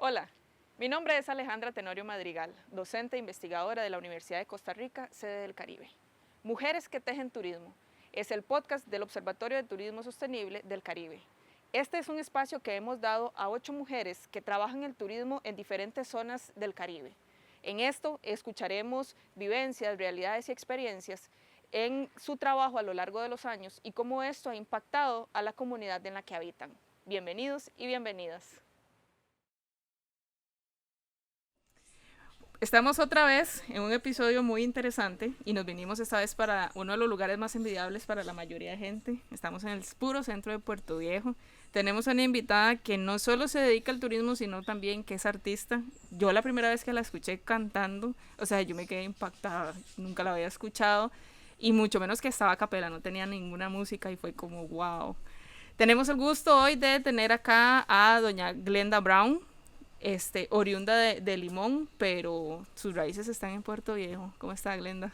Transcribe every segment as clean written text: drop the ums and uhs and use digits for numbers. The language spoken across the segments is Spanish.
Hola, mi nombre es Alejandra Tenorio Madrigal, docente e investigadora de la Universidad de Costa Rica, sede del Caribe. Mujeres que tejen turismo es el podcast del Observatorio de Turismo Sostenible del Caribe. Este es un espacio que hemos dado a 8 mujeres que trabajan el turismo en diferentes zonas del Caribe. En esto escucharemos vivencias, realidades y experiencias en su trabajo a lo largo de los años y cómo esto ha impactado a la comunidad en la que habitan. Bienvenidos y bienvenidas. Estamos otra vez en un episodio muy interesante y nos vinimos esta vez para uno de los lugares más envidiables para la mayoría de gente. Estamos en el puro centro de Puerto Viejo. Tenemos a una invitada que no solo se dedica al turismo, sino también que es artista. Yo la primera vez que la escuché cantando, o sea, yo me quedé impactada, nunca la había escuchado y mucho menos que estaba a capela, no tenía ninguna música y fue como wow. Tenemos el gusto hoy de tener acá a doña Glenda Brown, oriunda de Limón, pero sus raíces están en Puerto Viejo. ¿Cómo está, Glenda?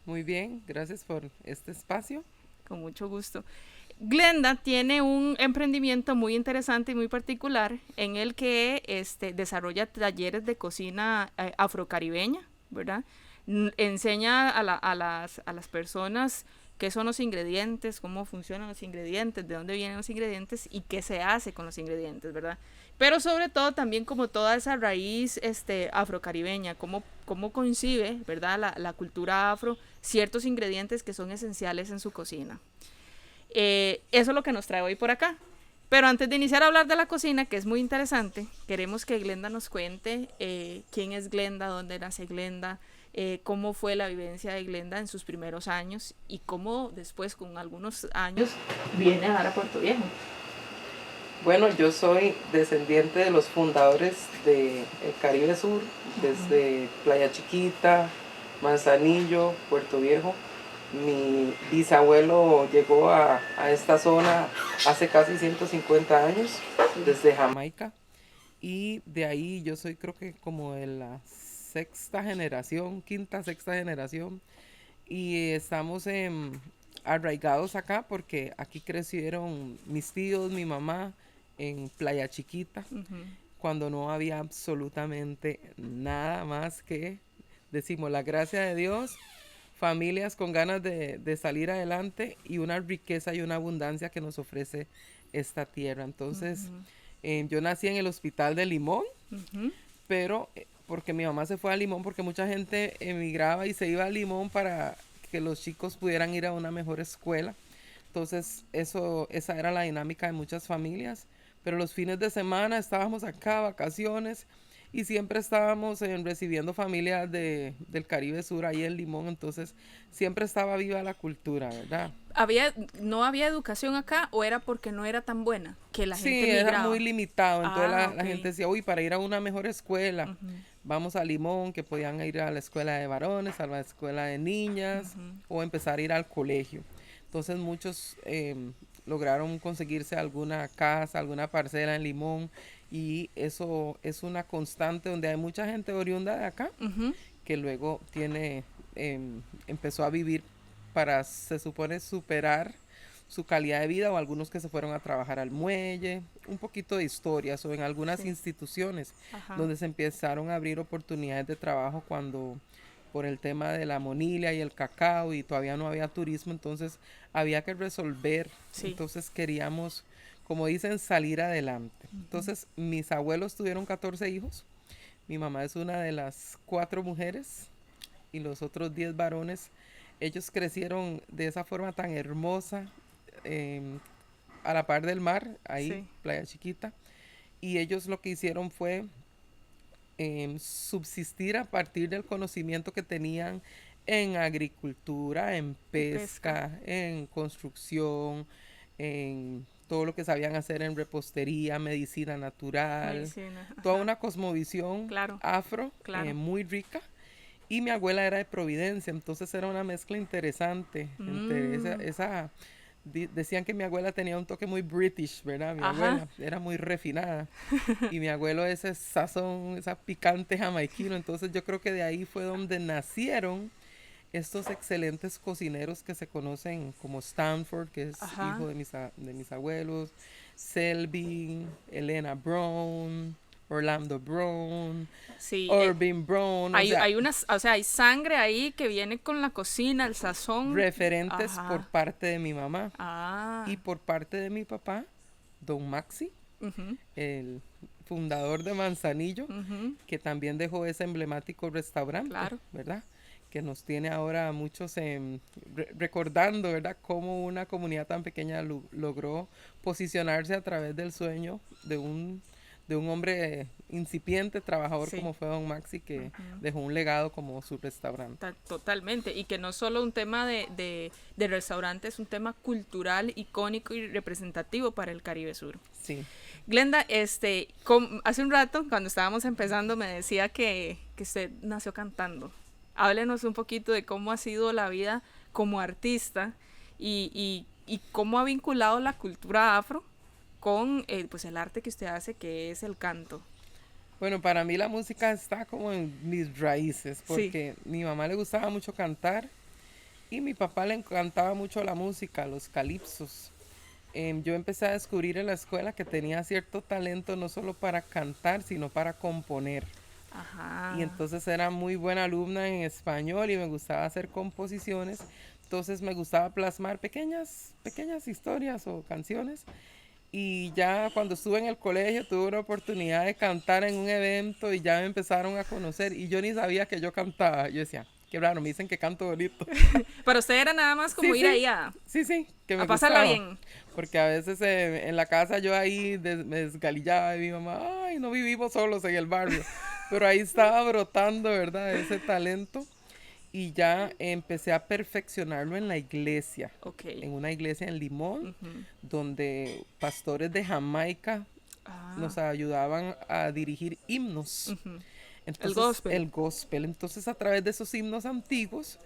Muy bien, gracias por este espacio. Con mucho gusto. Glenda tiene un emprendimiento muy interesante y muy particular en el que desarrolla talleres de cocina afrocaribeña, ¿verdad? Enseña a las personas qué son los ingredientes, cómo funcionan los ingredientes, de dónde vienen los ingredientes y qué se hace con los ingredientes, ¿verdad? Pero sobre todo también como toda esa raíz afrocaribeña, cómo concibe, ¿verdad? La cultura afro, ciertos ingredientes que son esenciales en su cocina. Eso es lo que nos trae hoy por acá. Pero antes de iniciar a hablar de la cocina, que es muy interesante, queremos que Glenda nos cuente quién es Glenda, dónde nace Glenda, cómo fue la vivencia de Glenda en sus primeros años y cómo después, con algunos años, viene a dar a Puerto Viejo. Bueno, yo soy descendiente de los fundadores del Caribe Sur, desde Playa Chiquita, Manzanillo, Puerto Viejo. Mi bisabuelo llegó a esta zona hace casi 150 años, desde Jamaica. Y de ahí yo soy creo que como de la sexta generación, quinta, sexta generación. Y estamos arraigados acá porque aquí crecieron mis tíos, mi mamá en Playa Chiquita, cuando no había absolutamente nada más que, decimos, la gracia de Dios, familias con ganas de salir adelante y una riqueza y una abundancia que nos ofrece esta tierra. Entonces, yo nací en el hospital de Limón, pero porque mi mamá se fue a Limón porque mucha gente emigraba y se iba a Limón para que los chicos pudieran ir a una mejor escuela. Entonces, esa era la dinámica de muchas familias. Pero los fines de semana estábamos acá, vacaciones, y siempre estábamos recibiendo familias del Caribe Sur, ahí en Limón. Entonces, siempre estaba viva la cultura, ¿verdad? ¿No había educación acá o era porque no era tan buena que la gente Sí, era muy migraba? limitado. Entonces Ah, la gente ok. decía, uy, para ir a una mejor escuela, vamos a Limón, que podían ir a la escuela de varones, a la escuela de niñas, o empezar a ir al colegio. Entonces muchos lograron conseguirse alguna casa, alguna parcela en Limón, y eso es una constante donde hay mucha gente oriunda de acá, que luego empezó a vivir para, se supone, superar su calidad de vida, o algunos que se fueron a trabajar al muelle, un poquito de historias, o en algunas Sí. instituciones Ajá. donde se empezaron a abrir oportunidades de trabajo cuando por el tema de la monilia y el cacao y todavía no había turismo, entonces había que resolver, Sí. entonces queríamos, como dicen, salir adelante. Entonces mis abuelos tuvieron 14 hijos, mi mamá es una de las 4 mujeres y los otros 10 varones. Ellos crecieron de esa forma tan hermosa, eh, a la par del mar, ahí, Sí. Playa Chiquita. Y ellos lo que hicieron fue subsistir a partir del conocimiento que tenían en agricultura, en Y pesca. pesca, en construcción, en todo lo que sabían hacer en repostería, medicina natural, Medicina. toda Ajá. una cosmovisión Claro, afro claro. muy rica. Y mi abuela era de Providencia, entonces era una mezcla interesante entre Mm, decían que mi abuela tenía un toque muy British, ¿verdad? Mi ajá. abuela era muy refinada y mi abuelo ese sazón, esa picante jamaiquino, entonces yo creo que de ahí fue donde nacieron estos excelentes cocineros que se conocen como Stanford, que es Ajá. hijo de mis abuelos, Selvin, Elena Brown, Orlando Brown, Sí, Irving Brown, o sea, hay sangre ahí que viene con la cocina, el sazón. referentes Ajá. por parte de mi mamá. Ah. Y por parte de mi papá, Don Maxi, Ujú, el fundador de Manzanillo, ujú, que también dejó ese emblemático restaurante, claro. ¿verdad? Que nos tiene ahora a muchos recordando, ¿verdad? Cómo una comunidad tan pequeña logró posicionarse a través del sueño de un hombre incipiente, trabajador Sí. como fue Don Maxi, que Ujú. dejó un legado como su restaurante. Totalmente. Y que no solo un tema de restaurante, es un tema cultural, icónico y representativo para el Caribe Sur. Sí. Glenda, hace un rato, cuando estábamos empezando, me decía que usted nació cantando. Háblenos un poquito de cómo ha sido la vida como artista y cómo ha vinculado la cultura afro con pues el arte que usted hace, que es el canto. Bueno, para mí la música está como en mis raíces, Sí. porque mi mamá le gustaba mucho cantar y mi papá le encantaba mucho la música, los calipsos. Yo empecé a descubrir en la escuela que tenía cierto talento no solo para cantar, sino para componer. Ajá. Y entonces era muy buena alumna en español y me gustaba hacer composiciones. Entonces me gustaba plasmar pequeñas historias o canciones. Y ya cuando estuve en el colegio tuve una oportunidad de cantar en un evento y ya me empezaron a conocer y yo ni sabía que yo cantaba. Yo decía, qué raro, me dicen que canto bonito. Para usted era nada más como Sí, ir sí, ahí sí, que me a pasarla gustaba. bien. Porque a veces en la casa yo ahí me desgalillaba y mi mamá, ay, no vivimos solos en el barrio. Pero ahí estaba brotando, ¿verdad? Ese talento. Y ya empecé a perfeccionarlo en la iglesia, Ok. en una iglesia en Limón, Ujú. donde pastores de Jamaica Ah. nos ayudaban a dirigir himnos. Ujú. El Entonces, gospel. el gospel. Entonces, a través de esos himnos antiguos,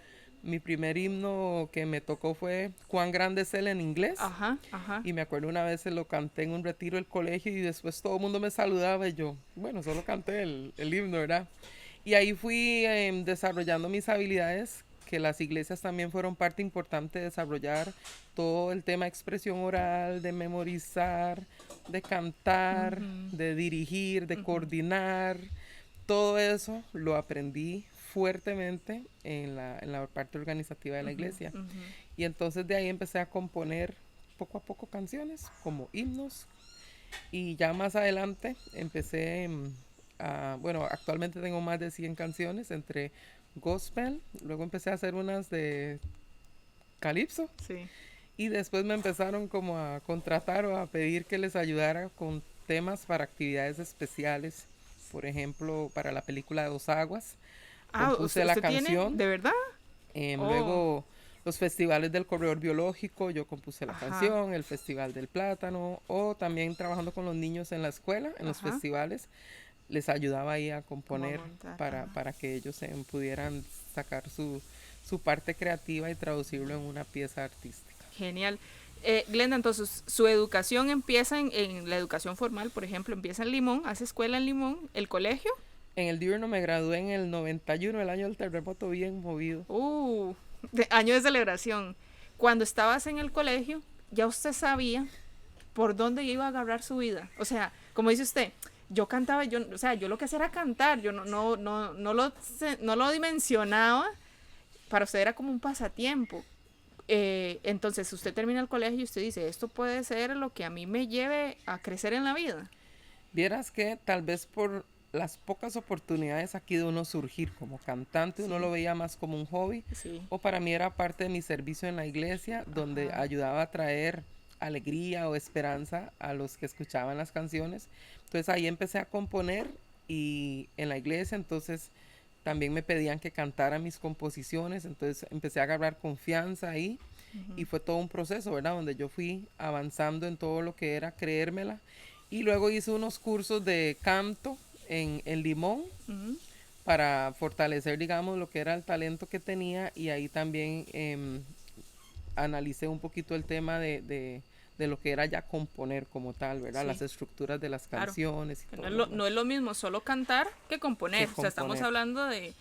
mi primer himno que me tocó fue Cuán grande es él en inglés. Ajá, ajá. Y me acuerdo una vez se lo canté en un retiro del colegio y después todo el mundo me saludaba y yo, bueno, solo canté el himno, ¿verdad? Y ahí fui desarrollando mis habilidades, que las iglesias también fueron parte importante de desarrollar todo el tema de expresión oral, de memorizar, de cantar, Ujú, de dirigir, de ujú, coordinar. Todo eso lo aprendí fuertemente en la parte organizativa de la ujú, iglesia. ujú. Y entonces de ahí empecé a componer poco a poco canciones como himnos y ya más adelante empecé bueno, actualmente tengo más de 100 canciones entre gospel, luego empecé a hacer unas de calipso Sí. y después me empezaron como a contratar o a pedir que les ayudara con temas para actividades especiales, por ejemplo, para la película de Dos Aguas, Ah, compuse la usted tiene, canción, ¿de verdad? Oh, luego los festivales del corredor biológico, yo compuse la ajá, canción, el Festival del Plátano, o también trabajando con los niños en la escuela, en los ajá. festivales, les ayudaba ahí a Como a componer montar, ajá. para que ellos pudieran sacar su parte creativa y traducirlo en una pieza artística. Genial. Glenda, entonces, su educación empieza en la educación formal, por ejemplo, empieza en Limón, hace escuela en Limón, el colegio. En el diurno me gradué en el 91, el año del terremoto, bien movido. Uh, año de celebración. Cuando estabas en el colegio, ya usted sabía por dónde iba a agarrar su vida. O sea, como dice usted, yo cantaba, o sea, yo lo que hacía era cantar, yo no lo dimensionaba, para usted era como un pasatiempo. Entonces, usted termina el colegio y usted dice, esto puede ser lo que a mí me lleve a crecer en la vida. Vieras que tal vez por las pocas oportunidades aquí de uno surgir como cantante, uno Sí, lo veía más como un hobby, sí, o para mí era parte de mi servicio en la iglesia, donde ajá. ayudaba a traer alegría o esperanza a los que escuchaban las canciones. Entonces ahí empecé a componer y en la iglesia entonces también me pedían que cantara mis composiciones, entonces empecé a agarrar confianza ahí y fue todo un proceso, ¿verdad? Donde yo fui avanzando en todo lo que era creérmela y luego hice unos cursos de canto en Limón Ujú. para fortalecer, digamos, lo que era el talento que tenía y ahí también analicé un poquito el tema de lo que era ya componer como tal, ¿verdad? Sí, Las estructuras de las claro. canciones y Que todo no es lo lo, demás. no es lo mismo solo cantar que Que componer. O sea, estamos componer. hablando de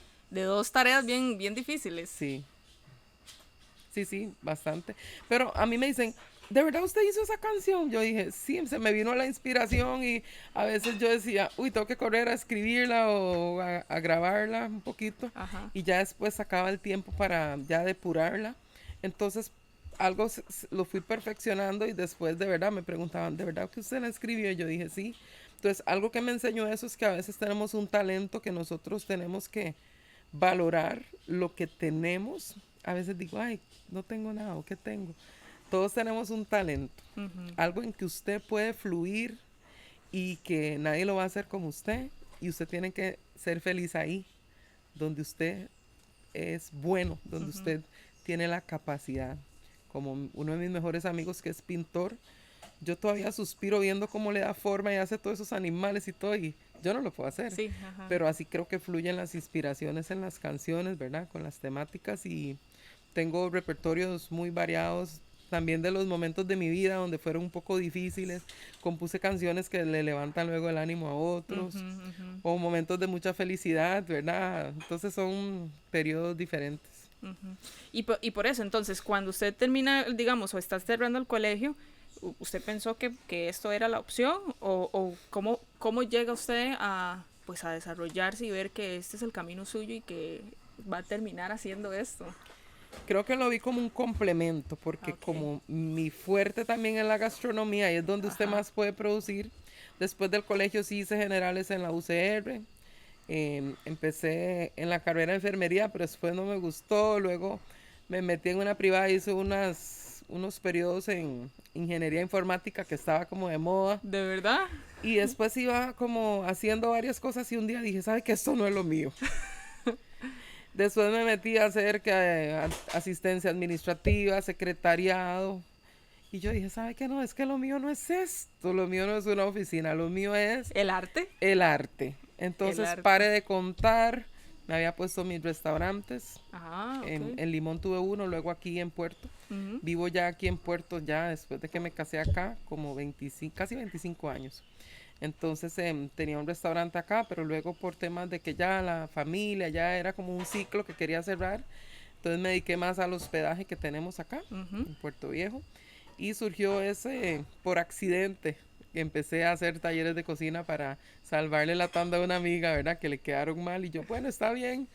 dos tareas bien, bien difíciles. Sí, sí, bastante. Pero a mí me dicen, ¿de verdad usted hizo esa canción? Yo dije, sí, se me vino la inspiración y a veces yo decía, uy, tengo que correr a escribirla o a grabarla un poquito Ajá. y ya después sacaba el tiempo para ya depurarla. Entonces algo lo fui perfeccionando y después de verdad me preguntaban, ¿de verdad que usted la escribió? Y yo dije, sí. Entonces algo que me enseñó eso es que a veces tenemos un talento que nosotros tenemos que valorar lo que tenemos. A veces digo, ay, no tengo nada, ¿o qué tengo? Todos tenemos un talento, Ujú. algo en que usted puede fluir y que nadie lo va a hacer como usted y usted tiene que ser feliz ahí, donde usted es bueno, donde Ujú. usted tiene la capacidad. Como uno de mis mejores amigos que es pintor, yo todavía suspiro viendo cómo le da forma y hace todos esos animales y todo y yo no lo puedo hacer. Sí, ajá. Pero así creo que fluyen las inspiraciones en las canciones, ¿verdad? Con las temáticas y tengo repertorios muy variados también de los momentos de mi vida donde fueron un poco difíciles. Compuse canciones que le levantan luego el ánimo a Ujú, otros ujú, o momentos de mucha felicidad, ¿verdad? Entonces son periodos diferentes. ujú. Y por eso, entonces, cuando usted termina, digamos, o está cerrando el colegio, ¿usted pensó que esto era la opción? ¿O cómo llega usted a, pues, a desarrollarse y ver que este es el camino suyo y que va a terminar haciendo esto? Creo que lo vi como un complemento, porque Ok. como mi fuerte también es la gastronomía y es donde usted Ajá. más puede producir, después del colegio sí hice generales en la UCR, empecé en la carrera de enfermería, pero después no me gustó, luego me metí en una privada, hice unos periodos en ingeniería informática que estaba como de moda ¿De verdad? y después iba como haciendo varias cosas y un día dije, ¿sabe qué? Esto no es lo mío. Después me metí a hacer asistencia administrativa, secretariado. Y yo dije, ¿sabe qué? No, es que lo mío no es esto, lo mío no es una oficina, lo mío es ¿El arte? el arte. El Entonces arte. pare de contar, me había puesto mis restaurantes. Ah, ok. En Limón tuve uno, luego aquí en Puerto. Ujú. Vivo ya aquí en Puerto, ya después de que me casé acá, como 25, casi 25 años. Entonces tenía un restaurante acá, pero luego por temas de que ya la familia, ya era como un ciclo que quería cerrar, entonces me dediqué más al hospedaje que tenemos acá, Ujú. en Puerto Viejo, y surgió ese por accidente. Empecé a hacer talleres de cocina para salvarle la tanda a una amiga, ¿verdad? Que le quedaron mal y yo, bueno, está bien.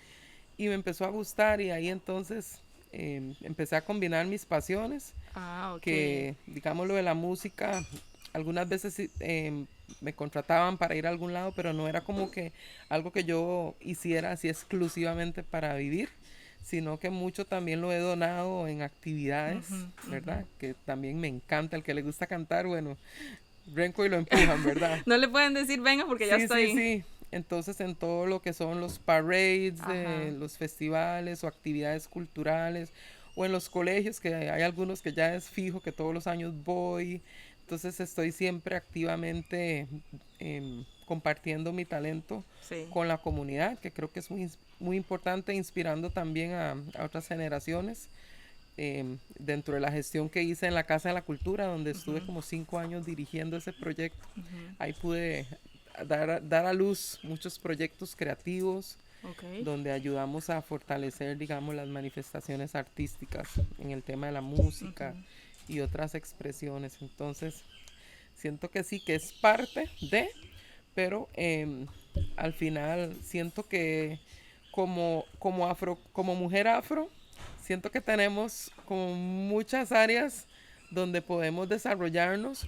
Y me empezó a gustar y ahí entonces empecé a combinar mis pasiones Ah, ok. que, digamos, lo de la música, algunas veces sí, me contrataban para ir a algún lado, pero no era como que algo que yo hiciera así exclusivamente para vivir, sino que mucho también lo he donado en Ujú, actividades, ujú. ¿verdad? Que también me encanta, el que le gusta cantar, bueno, renco y lo empujan, ¿verdad? No le pueden decir venga porque ya Sí, está sí, ahí. sí. Entonces en todo lo que son los parades, Ajá. los festivales o actividades culturales, o en los colegios, que hay algunos que ya es fijo que todos los años voy. Entonces estoy siempre activamente compartiendo mi talento Sí. con la comunidad, que creo que es muy importante, inspirando también a otras generaciones. Dentro de la gestión que hice en la Casa de la Cultura, donde estuve Ujú, como 5 años dirigiendo ese proyecto, ujú. ahí pude dar a luz muchos proyectos creativos Ok. donde ayudamos a fortalecer, digamos, las manifestaciones artísticas en el tema de la música Ujú. y otras expresiones. Entonces, siento que sí, que es parte de, pero al final siento que como mujer afro, siento que tenemos como muchas áreas donde podemos desarrollarnos,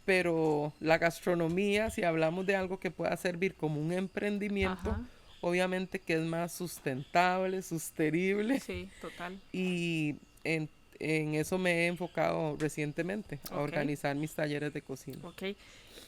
pero la gastronomía, si hablamos de algo que pueda servir como un emprendimiento, Ajá. obviamente que es más sustentable, sostenible Sí, total. y en eso me he enfocado recientemente, a Ok. organizar mis talleres de cocina. Ok.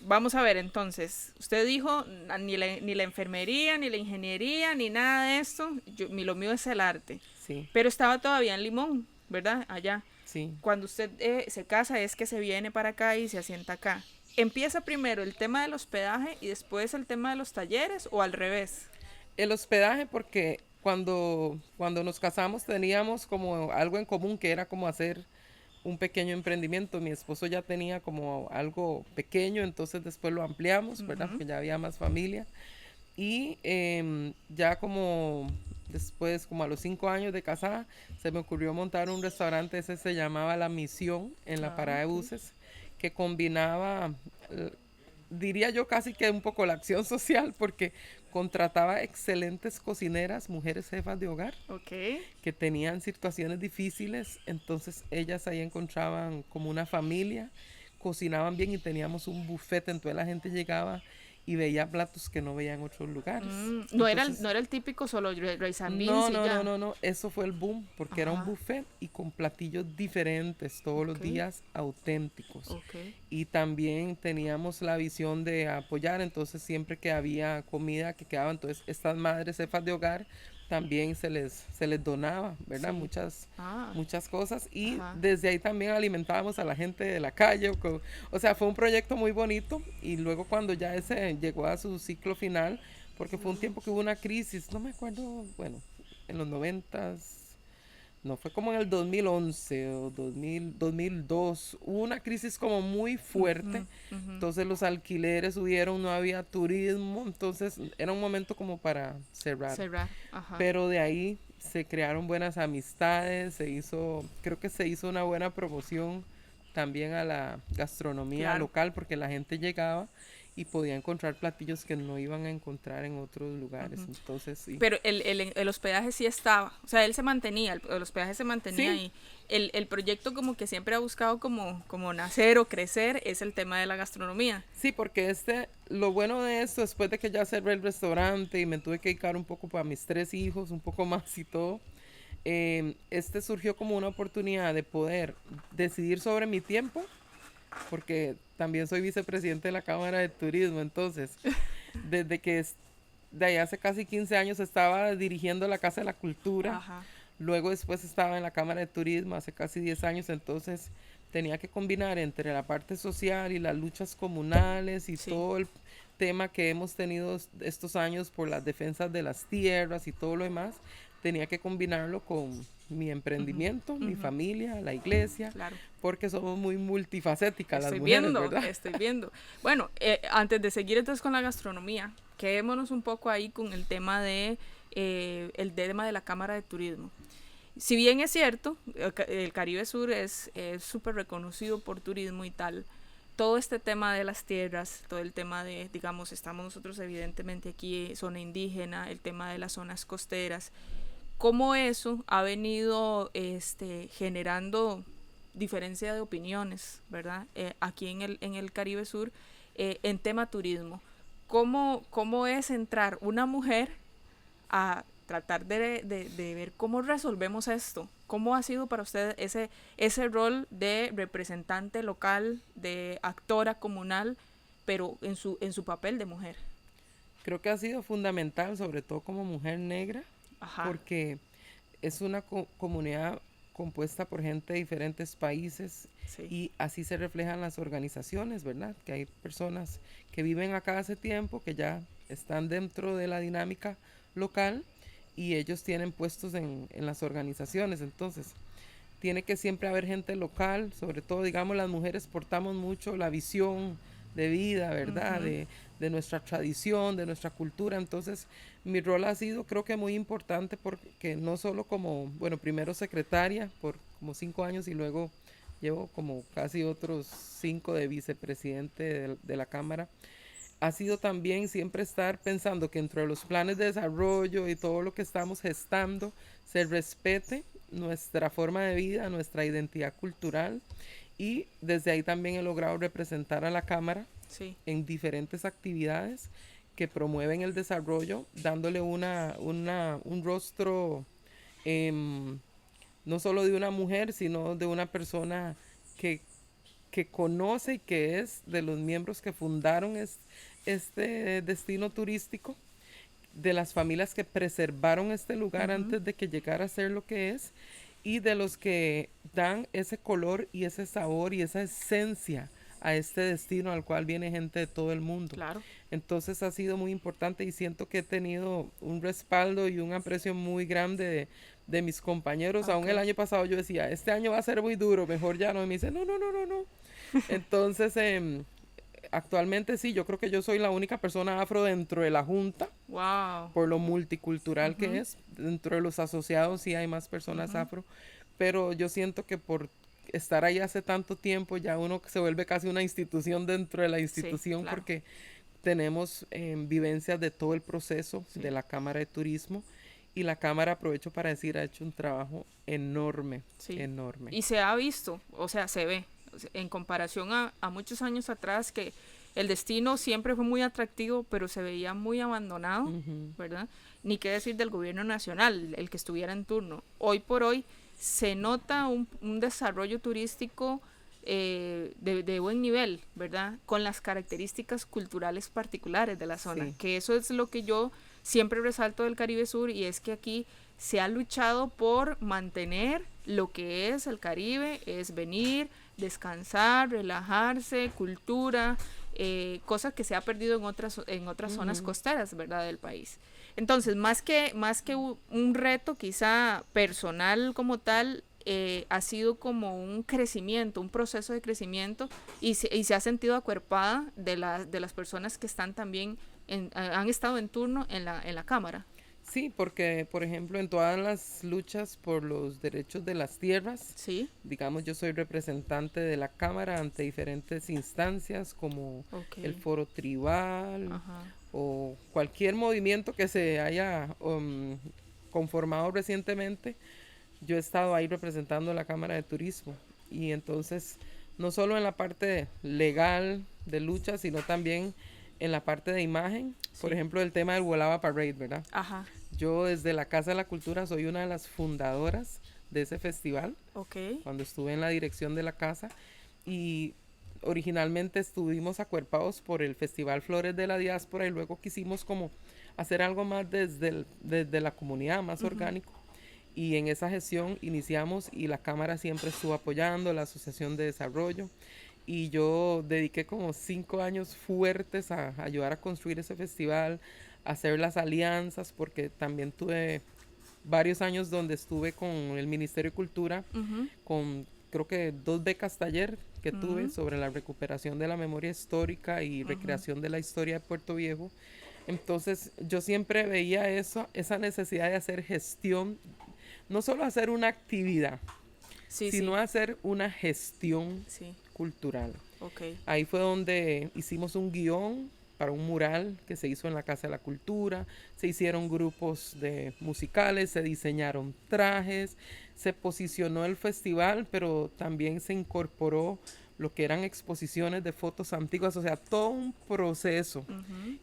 Vamos a ver entonces. Usted dijo ni la enfermería, ni la ingeniería, ni nada de esto. Lo mío es el arte. Sí, Pero estaba todavía en Limón, ¿verdad? Allá. sí. Cuando usted se casa es que se viene para acá y se asienta acá. ¿Empieza primero el tema del hospedaje y después el tema de los talleres o al revés? El hospedaje porque cuando nos casamos teníamos como algo en común que era como hacer un pequeño emprendimiento. Mi esposo ya tenía como algo pequeño, entonces después lo ampliamos, ¿verdad? Ujú. Porque ya había más familia. Y ya como después, como a los 5 años de casada, se me ocurrió montar un restaurante, ese se llamaba La Misión, en la parada de buses, que combinaba, diría yo casi que un poco la acción social, porque contrataba excelentes cocineras, mujeres jefas de hogar, que tenían situaciones difíciles, entonces ellas ahí encontraban como una familia, cocinaban bien y teníamos un buffet, entonces la gente llegaba y veía platos que no veía en otros lugares. No, Entonces, no era el típico solo rice and beans no, y no, ya. no, no, no, eso fue el boom, porque era un buffet y con platillos diferentes todos los días, auténticos. Y también teníamos la visión de apoyar, entonces siempre que había comida que quedaba, entonces estas madres jefas de hogar también se les donaba, ¿verdad? Muchas cosas y desde ahí también alimentábamos a la gente de la calle, o sea, fue un proyecto muy bonito y luego cuando ya ese llegó a su ciclo final, porque fue un tiempo que hubo una crisis, no me acuerdo, bueno, en los 90s, no, fue como en el 2011 o 2002, hubo una crisis como muy fuerte, entonces los alquileres subieron, no había turismo, entonces era un momento como para cerrar. Pero de ahí se crearon buenas amistades, creo que se hizo una buena promoción también a la gastronomía local, porque la gente llegaba y podía encontrar platillos que no iban a encontrar en otros lugares. Entonces, sí. Pero el hospedaje sí estaba, o sea, él se mantenía, el hospedaje se mantenía y el proyecto como que siempre ha buscado como nacer o crecer es el tema de la gastronomía. Sí, porque lo bueno de esto, después de que ya cerré el restaurante y me tuve que dedicar un poco para mis 3 hijos, un poco más y todo, surgió como una oportunidad de poder decidir sobre mi tiempo, porque también soy vicepresidente de la Cámara de Turismo, entonces, desde que de ahí hace casi 15 años estaba dirigiendo la Casa de la Cultura, luego después estaba en la Cámara de Turismo hace casi 10 años, entonces tenía que combinar entre la parte social y las luchas comunales y todo el tema que hemos tenido estos años por las defensas de las tierras y todo lo demás, tenía que combinarlo con mi emprendimiento, mi familia, la iglesia, porque somos muy multifacéticas las mujeres, ¿verdad? Estoy viendo. Bueno, antes de seguir entonces con la gastronomía, quedémonos un poco ahí con el tema de la Cámara de Turismo. Si bien es cierto, el Caribe Sur es súper reconocido por turismo y tal, todo este tema de las tierras, todo el tema de, digamos, estamos nosotros evidentemente aquí, zona indígena, el tema de las zonas costeras, cómo eso ha venido generando diferencia de opiniones, ¿verdad? Aquí en el Caribe Sur, en tema turismo. ¿Cómo es entrar una mujer a tratar de ver cómo resolvemos esto? ¿Cómo ha sido para usted ese rol de representante local, de actora comunal, pero en su papel de mujer? Creo que ha sido fundamental, sobre todo como mujer negra, porque es una comunidad compuesta por gente de diferentes países y así se reflejan las organizaciones, ¿verdad? Que hay personas que viven acá hace tiempo, que ya están dentro de la dinámica local y ellos tienen puestos en las organizaciones, entonces tiene que siempre haber gente local, sobre todo, digamos, las mujeres portamos mucho la visión de vida, ¿verdad? De nuestra tradición, de nuestra cultura. Entonces, mi rol ha sido, creo que muy importante, porque no solo como, bueno, primero secretaria por como 5 años y luego llevo como casi otros 5 de vicepresidente de la Cámara. Ha sido también siempre estar pensando que entre los planes de desarrollo y todo lo que estamos gestando se respete nuestra forma de vida, nuestra identidad cultural, y desde ahí también he logrado representar a la Cámara en diferentes actividades que promueven el desarrollo, dándole un rostro no solo de una mujer, sino de una persona que conoce y que es de los miembros que fundaron este destino turístico, de las familias que preservaron este lugar antes de que llegara a ser lo que es, y de los que dan ese color y ese sabor y esa esencia a este destino al cual viene gente de todo el mundo. Claro. Entonces ha sido muy importante y siento que he tenido un respaldo y un aprecio muy grande de mis compañeros. Aún el año pasado yo decía, este año va a ser muy duro, mejor ya no. Y me dice, no. Entonces, actualmente sí, yo creo que yo soy la única persona afro dentro de la junta. Wow. por lo multicultural que es. Dentro de los asociados sí hay más personas afro, pero yo siento que por estar ahí hace tanto tiempo ya uno se vuelve casi una institución dentro de la Sí, institución claro. porque tenemos vivencias de todo el proceso Sí. de la Cámara de Turismo y la Cámara, aprovecho para decir, ha hecho un trabajo enorme, Sí. enorme. Y se ha visto, o sea, se ve, o sea, en comparación a muchos años atrás, que el destino siempre fue muy atractivo, pero se veía muy abandonado, ¿verdad? Ni qué decir del gobierno nacional, el que estuviera en turno. Hoy por hoy se nota un desarrollo turístico de buen nivel, ¿verdad? Con las características culturales particulares de la zona, Sí. que eso es lo que yo siempre resalto del Caribe Sur, y es que aquí se ha luchado por mantener lo que es el Caribe, es venir, descansar, relajarse, cultura, cosa que se ha perdido en otras zonas costeras, ¿verdad?, del país. Entonces, más que un reto quizá personal como tal, ha sido como un crecimiento, un proceso de crecimiento, y se ha sentido acuerpada de las personas que están también, han estado en turno en la Cámara. Sí, porque, por ejemplo, en todas las luchas por los derechos de las tierras, Sí, digamos, yo soy representante de la Cámara ante diferentes instancias como ok, el Foro Tribal ajá, o cualquier movimiento que se haya conformado recientemente. Yo he estado ahí representando la Cámara de Turismo y entonces no solo en la parte legal de lucha, sino también en la parte de imagen, por sí, ejemplo, el tema del Wolava Parade, ¿verdad? ajá, Yo desde la Casa de la Cultura soy una de las fundadoras de ese festival, ok, cuando estuve en la dirección de la casa, y originalmente estuvimos acuerpados por el Festival Flores de la Diáspora y luego quisimos como hacer algo más desde la comunidad, más orgánico. Y en esa gestión iniciamos y la Cámara siempre estuvo apoyando, la Asociación de Desarrollo. Y yo dediqué como 5 años fuertes a ayudar a construir ese festival, a hacer las alianzas, porque también tuve varios años donde estuve con el Ministerio de Cultura, con creo que 2 becas taller que tuve sobre la recuperación de la memoria histórica y recreación de la historia de Puerto Viejo. Entonces yo siempre veía eso, esa necesidad de hacer gestión, no solo hacer una actividad, sí, sino sí, hacer una gestión sí, cultural. ok, Ahí fue donde hicimos un guión para un mural que se hizo en la Casa de la Cultura, se hicieron grupos de musicales, se diseñaron trajes, se posicionó el festival, pero también se incorporó lo que eran exposiciones de fotos antiguas, o sea, todo un proceso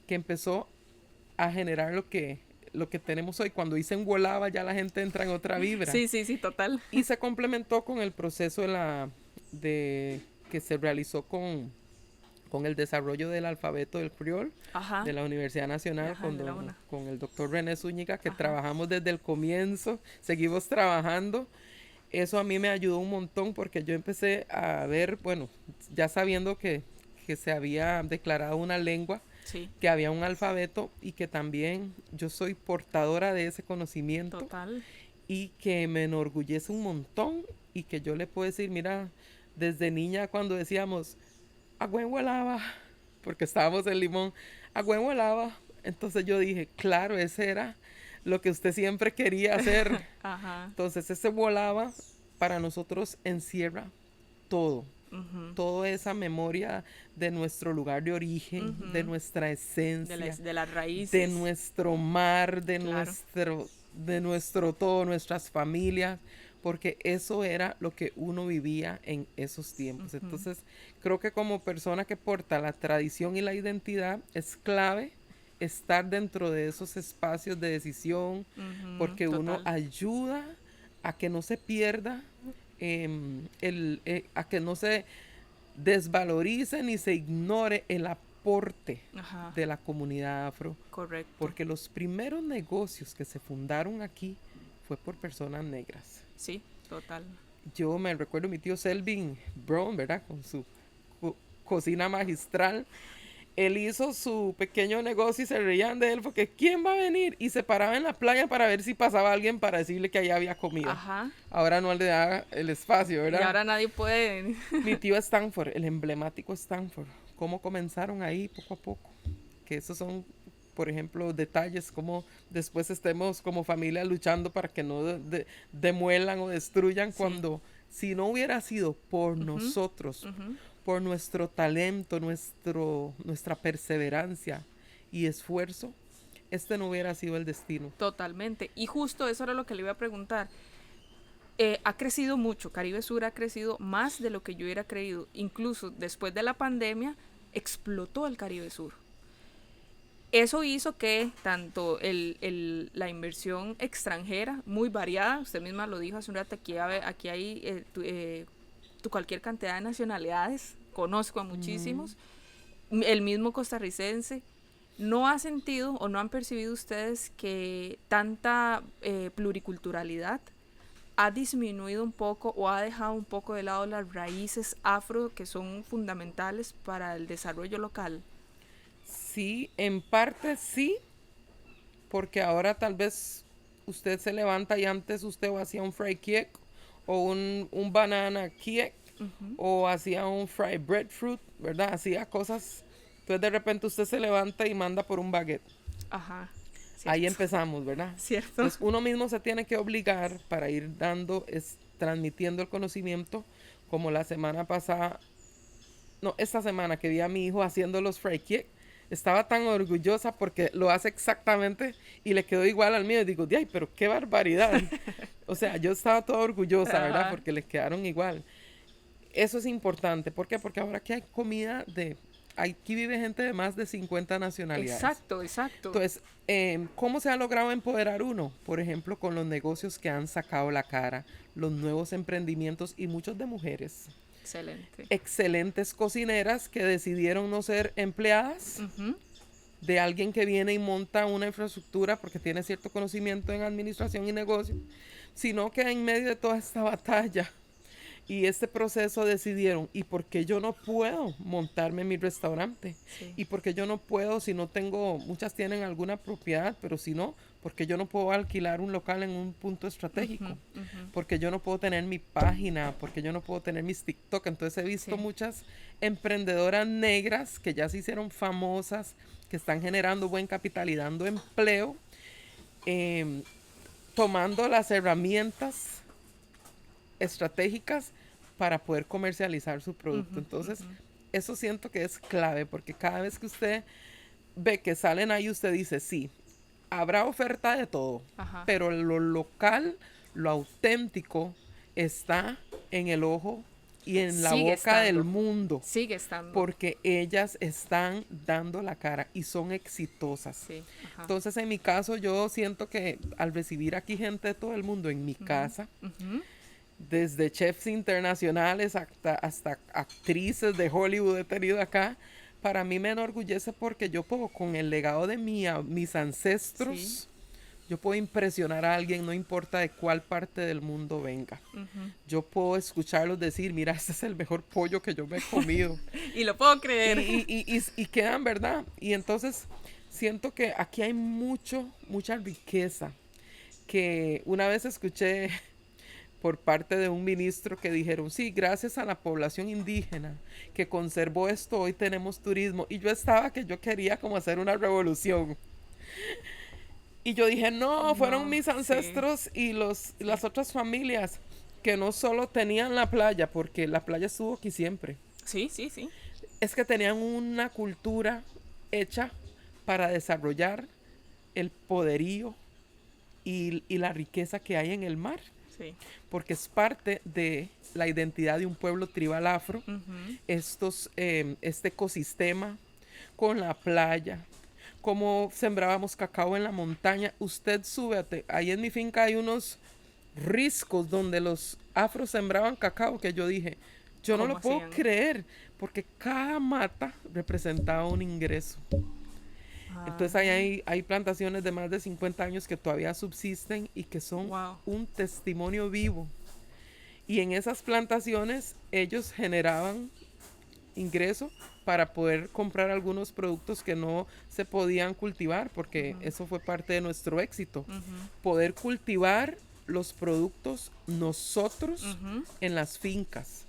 que empezó a generar lo que tenemos hoy. Cuando dicen volaba, ya la gente entra en otra vibra. sí, sí, sí, total, Y se complementó con el proceso de que se realizó con el desarrollo del alfabeto del criol ajá, de la Universidad Nacional ajá, de la una, con el doctor René Zúñiga, que ajá, trabajamos desde el comienzo, seguimos trabajando. Eso a mí me ayudó un montón porque yo empecé a ver, bueno, ya sabiendo que se había declarado una lengua, sí, que había un alfabeto y que también yo soy portadora de ese conocimiento total, y que me enorgullece un montón y que yo le puedo decir, mira, desde niña cuando decíamos, agüenhuelaba, porque estábamos en Limón, agüenhuelaba, entonces yo dije, claro, ese era lo que usted siempre quería hacer. ajá, Entonces ese volaba para nosotros encierra todo, toda esa memoria de nuestro lugar de origen, de nuestra esencia, de las de raíces, nuestro mar, claro, de nuestro todo, nuestras familias, porque eso era lo que uno vivía en esos tiempos. Entonces, creo que como persona que porta la tradición y la identidad, es clave estar dentro de esos espacios de decisión, porque uno total, ayuda a que no se pierda, a que no se desvalorice ni se ignore el aporte ajá, de la comunidad afro, correcto, porque los primeros negocios que se fundaron aquí fue por personas negras. sí, total, Yo me recuerdo mi tío Selvin Brown, ¿verdad? Con su cocina magistral. Él hizo su pequeño negocio y se reían de él porque ¿quién va a venir? Y se paraba en la playa para ver si pasaba alguien para decirle que allá había comida. ajá, Ahora no le da el espacio, y ¿verdad? ahora nadie puede, Mi tío Stanford, el emblemático Stanford. ¿Cómo comenzaron ahí poco a poco? Que esos son por ejemplo, detalles como después estemos como familia luchando para que no demuelan o destruyan cuando si no hubiera sido por nosotros, por nuestro talento, nuestra perseverancia y esfuerzo, este no hubiera sido el destino. Totalmente. Y justo eso era lo que le iba a preguntar. Ha crecido mucho, Caribe Sur ha crecido más de lo que yo hubiera creído. Incluso después de la pandemia, explotó el Caribe Sur. Eso hizo que tanto la inversión extranjera, muy variada, usted misma lo dijo hace un rato, aquí hay cualquier cantidad de nacionalidades, conozco a muchísimos, el mismo costarricense. ¿No ha sentido o no han percibido ustedes que tanta pluriculturalidad ha disminuido un poco o ha dejado un poco de lado las raíces afro que son fundamentales para el desarrollo local? Sí, en parte sí, porque ahora tal vez usted se levanta y antes usted hacía un fried cake o un banana cake o hacía un fried breadfruit, ¿verdad? Hacía cosas. Entonces de repente usted se levanta y manda por un baguette. Ajá. Cierto. Ahí empezamos, ¿verdad? Cierto. Entonces uno mismo se tiene que obligar para ir transmitiendo el conocimiento, como la semana pasada, no, esta semana que vi a mi hijo haciendo los fried cake. Estaba tan orgullosa porque lo hace exactamente y le quedó igual al mío. Y digo, ¡ay, pero qué barbaridad! O sea, yo estaba toda orgullosa, ¿verdad? Porque le quedaron igual. Eso es importante. ¿Por qué? Porque ahora que hay comida aquí vive gente de más de 50 nacionalidades. Exacto, exacto. Entonces, ¿cómo se ha logrado empoderar uno? Por ejemplo, con los negocios que han sacado la cara, los nuevos emprendimientos y muchos de mujeres. Excelente. Excelentes cocineras que decidieron no ser empleadas de alguien que viene y monta una infraestructura porque tiene cierto conocimiento en administración y negocio, sino que en medio de toda esta batalla y este proceso decidieron, ¿y por qué yo no puedo montarme mi restaurante? Sí. ¿Y por qué yo no puedo, si no tengo, muchas tienen alguna propiedad, pero si no, porque yo no puedo alquilar un local en un punto estratégico? Porque yo no puedo tener mi página, porque yo no puedo tener mis TikTok. Entonces he visto muchas emprendedoras negras que ya se hicieron famosas, que están generando buen capital y dando empleo, tomando las herramientas estratégicas para poder comercializar su producto. Entonces, eso siento que es clave, porque cada vez que usted ve que salen ahí, usted dice, sí, habrá oferta de todo, pero lo local, lo auténtico, está en el ojo y en la boca del mundo. Sigue estando. Porque ellas están dando la cara y son exitosas. Sí. Entonces, en mi caso, yo siento que al recibir aquí gente de todo el mundo en mi casa, desde chefs internacionales hasta actrices de Hollywood he tenido acá, para mí me enorgullece porque yo puedo, con el legado de mis ancestros, yo puedo impresionar a alguien, no importa de cuál parte del mundo venga. Yo puedo escucharlos decir, mira, este es el mejor pollo que yo me he comido. Y lo puedo creer. Y quedan, ¿verdad? Y entonces siento que aquí hay mucha riqueza. Que una vez escuché por parte de un ministro que dijeron, sí, gracias a la población indígena que conservó esto, hoy tenemos turismo. Y yo yo quería como hacer una revolución. Y yo dije, no, fueron mis ancestros y las otras familias que no solo tenían la playa, porque la playa estuvo aquí siempre. Sí. Es que tenían una cultura hecha para desarrollar el poderío y la riqueza que hay en el mar. Sí. Porque es parte de la identidad de un pueblo tribal afro, este ecosistema con la playa, como sembrábamos cacao en la montaña. Usted sube, ahí en mi finca hay unos riscos donde los afros sembraban cacao, que yo dije, yo no lo puedo creer, porque cada mata representaba un ingreso. Entonces hay plantaciones de más de 50 años que todavía subsisten y que son un testimonio vivo. Y en esas plantaciones ellos generaban ingreso para poder comprar algunos productos que no se podían cultivar, porque eso fue parte de nuestro éxito. Poder cultivar los productos nosotros en las fincas.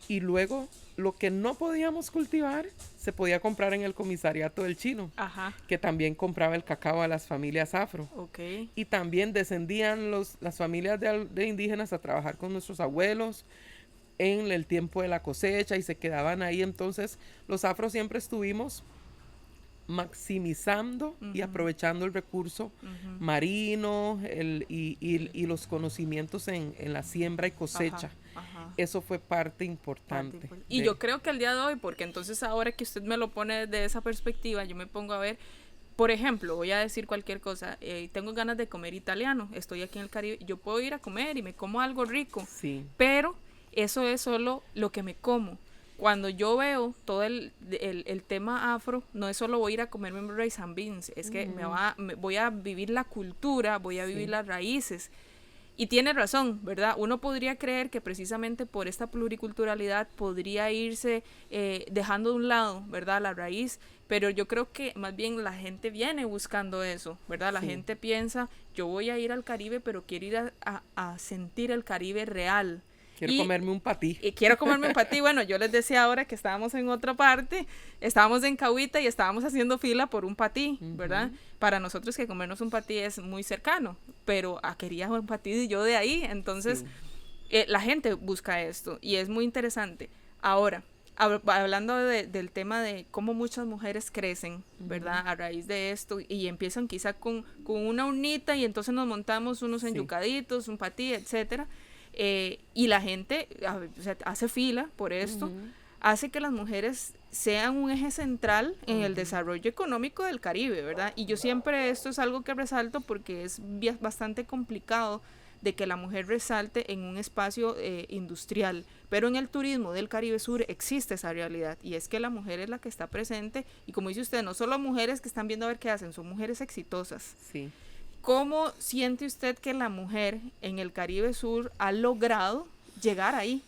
y luego lo que no podíamos cultivar se podía comprar en el comisariato del chino, Ajá. que también compraba el cacao a las familias afro. Ok. Y también descendían las familias de indígenas a trabajar con nuestros abuelos en el tiempo de la cosecha y se quedaban ahí. Entonces los afros siempre estuvimos maximizando y aprovechando el recurso marino y los conocimientos en la siembra y cosecha. Ajá. Eso fue parte importante. Y yo creo que al día de hoy, porque entonces ahora que usted me lo pone desde esa perspectiva, yo me pongo a ver, por ejemplo, voy a decir cualquier cosa, tengo ganas de comer italiano, estoy aquí en el Caribe, yo puedo ir a comer y me como algo rico, sí. Pero eso es solo lo que me como. Cuando yo veo todo el tema afro, no es solo voy a ir a comerme un rice and beans, es que voy a vivir la cultura, voy a vivir las raíces. Y tiene razón, ¿verdad? Uno podría creer que precisamente por esta pluriculturalidad podría irse dejando de un lado, ¿verdad? La raíz, pero yo creo que más bien la gente viene buscando eso, ¿verdad? La gente piensa, yo voy a ir al Caribe, pero quiero ir a sentir el Caribe real. Quiero comerme un patí. Quiero comerme un patí. Bueno, yo les decía ahora que estábamos en otra parte, estábamos en Cahuita y estábamos haciendo fila por un patí, ¿verdad? Para nosotros que comernos un patí es muy cercano, pero quería un patí yo de ahí, entonces la gente busca esto y es muy interesante. Ahora, hablando del tema de cómo muchas mujeres crecen, ¿verdad? A raíz de esto y empiezan quizá con una urnita y entonces nos montamos unos enyucaditos, un patí, etcétera. Y la gente o sea, hace fila por esto, hace que las mujeres sean un eje central en el desarrollo económico del Caribe, ¿verdad? Y yo siempre esto es algo que resalto porque es bastante complicado de que la mujer resalte en un espacio industrial, pero en el turismo del Caribe Sur existe esa realidad y es que la mujer es la que está presente y como dice usted, no solo mujeres que están viendo a ver qué hacen, son mujeres exitosas. Sí. ¿Cómo siente usted que la mujer en el Caribe Sur ha logrado llegar ahí?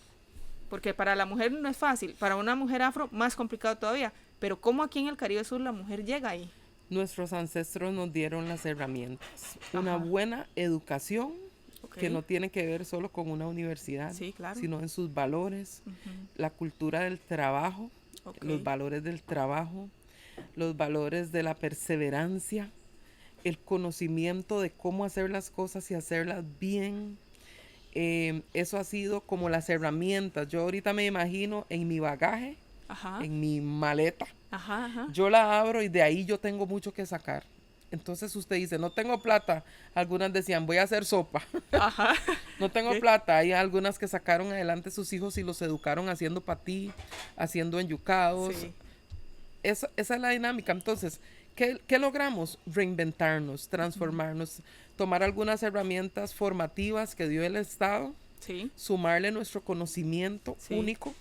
Porque para la mujer no es fácil, para una mujer afro más complicado todavía, pero ¿cómo aquí en el Caribe Sur la mujer llega ahí? Nuestros ancestros nos dieron las herramientas, una buena educación que no tiene que ver solo con una universidad, sino en sus valores, la cultura del trabajo, los valores del trabajo, los valores de la perseverancia, el conocimiento de cómo hacer las cosas y hacerlas bien. Eso ha sido como las herramientas. Yo ahorita me imagino en mi bagaje, en mi maleta. Yo la abro y de ahí yo tengo mucho que sacar. Entonces usted dice, no tengo plata. Algunas decían, voy a hacer sopa. No tengo plata. Hay algunas que sacaron adelante sus hijos y los educaron haciendo patí, haciendo enyucados. Esa es la dinámica. Entonces, ¿qué logramos? Reinventarnos, transformarnos, tomar algunas herramientas formativas que dio el Estado, sumarle nuestro conocimiento único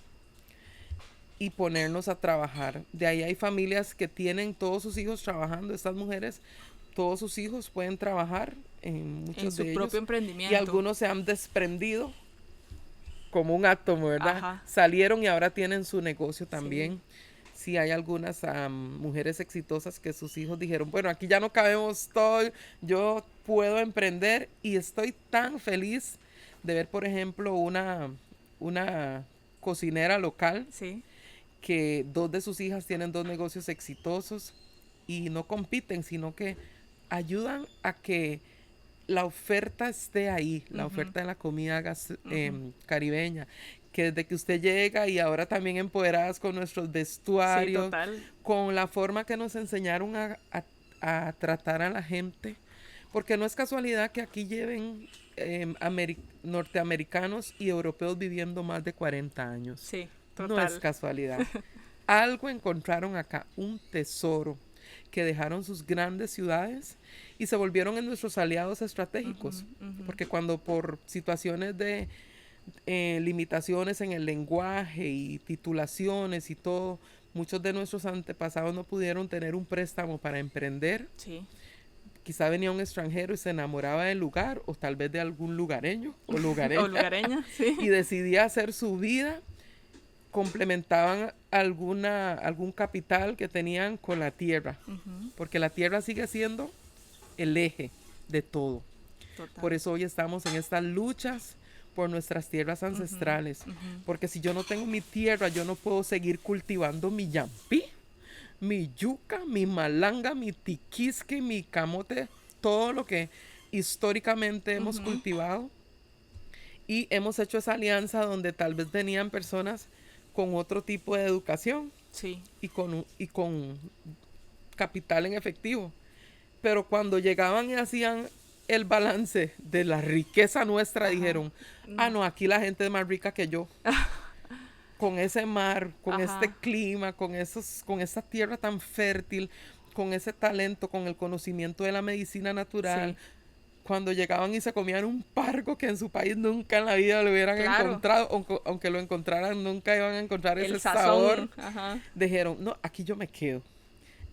y ponernos a trabajar. De ahí hay familias que tienen todos sus hijos trabajando. Estas mujeres, todos sus hijos pueden trabajar en muchos de ellos. En su propio emprendimiento. Y algunos se han desprendido como un átomo, ¿verdad? Salieron y ahora tienen su negocio también. Sí, hay algunas mujeres exitosas que sus hijos dijeron, bueno, aquí ya no cabemos todo, yo puedo emprender y estoy tan feliz de ver, por ejemplo, una cocinera local que 2 de sus hijas tienen 2 negocios exitosos y no compiten, sino que ayudan a que la oferta esté ahí, la oferta de la comida caribeña, que desde que usted llega y ahora también empoderadas con nuestros vestuarios, con la forma que nos enseñaron a tratar a la gente, porque no es casualidad que aquí lleven norteamericanos y europeos viviendo más de 40 años. Sí, total. No es casualidad. Algo encontraron acá, un tesoro que dejaron sus grandes ciudades y se volvieron en nuestros aliados estratégicos, porque cuando por situaciones de limitaciones en el lenguaje y titulaciones y todo, muchos de nuestros antepasados no pudieron tener un préstamo para emprender. Quizá venía un extranjero y se enamoraba del lugar o tal vez de algún lugareño o lugareña, y decidía hacer su vida, complementaban algún capital que tenían con la tierra, porque la tierra sigue siendo el eje de todo. Por eso hoy estamos en estas luchas por nuestras tierras ancestrales. Ujú. Porque si yo no tengo mi tierra, yo no puedo seguir cultivando mi yampí, mi yuca, mi malanga, mi tiquisque, mi camote, todo lo que históricamente hemos Ujú. cultivado. Y hemos hecho esa alianza donde tal vez venían personas con otro tipo de educación Sí. y con capital en efectivo. Pero cuando llegaban y hacían el balance de la riqueza nuestra, Ajá. dijeron, ah, no, aquí la gente es más rica que yo. Con ese mar, con este Ajá. clima, con esa tierra tan fértil, con ese talento, con el conocimiento de la medicina natural. Sí. Cuando llegaban y se comían un pargo que en su país nunca en la vida lo hubieran Claro. encontrado, aunque lo encontraran, nunca iban a encontrar El ese sabor, sazón. Ajá. dijeron, no, aquí yo me quedo.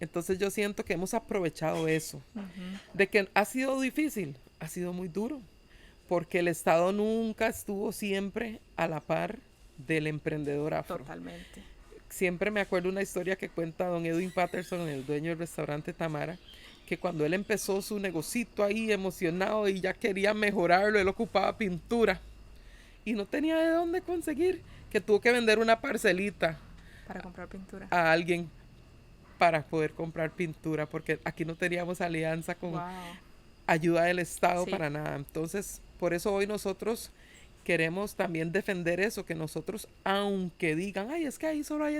Entonces yo siento que hemos aprovechado eso. Ujú. De que ha sido difícil, ha sido muy duro, porque el Estado nunca estuvo siempre a la par del emprendedor afro. Totalmente. Siempre me acuerdo una historia que cuenta don Edwin Patterson, el dueño del restaurante Tamara, que cuando él empezó su negocito ahí emocionado y ya quería mejorarlo, él ocupaba pintura y no tenía de dónde conseguir, que tuvo que vender una parcelita Para comprar pintura. a alguien para poder comprar pintura, porque aquí no teníamos alianza con Wow. ayuda del Estado Sí. para nada. Entonces, por eso hoy nosotros queremos también defender eso, que nosotros, aunque digan, ay, es que ahí solo hay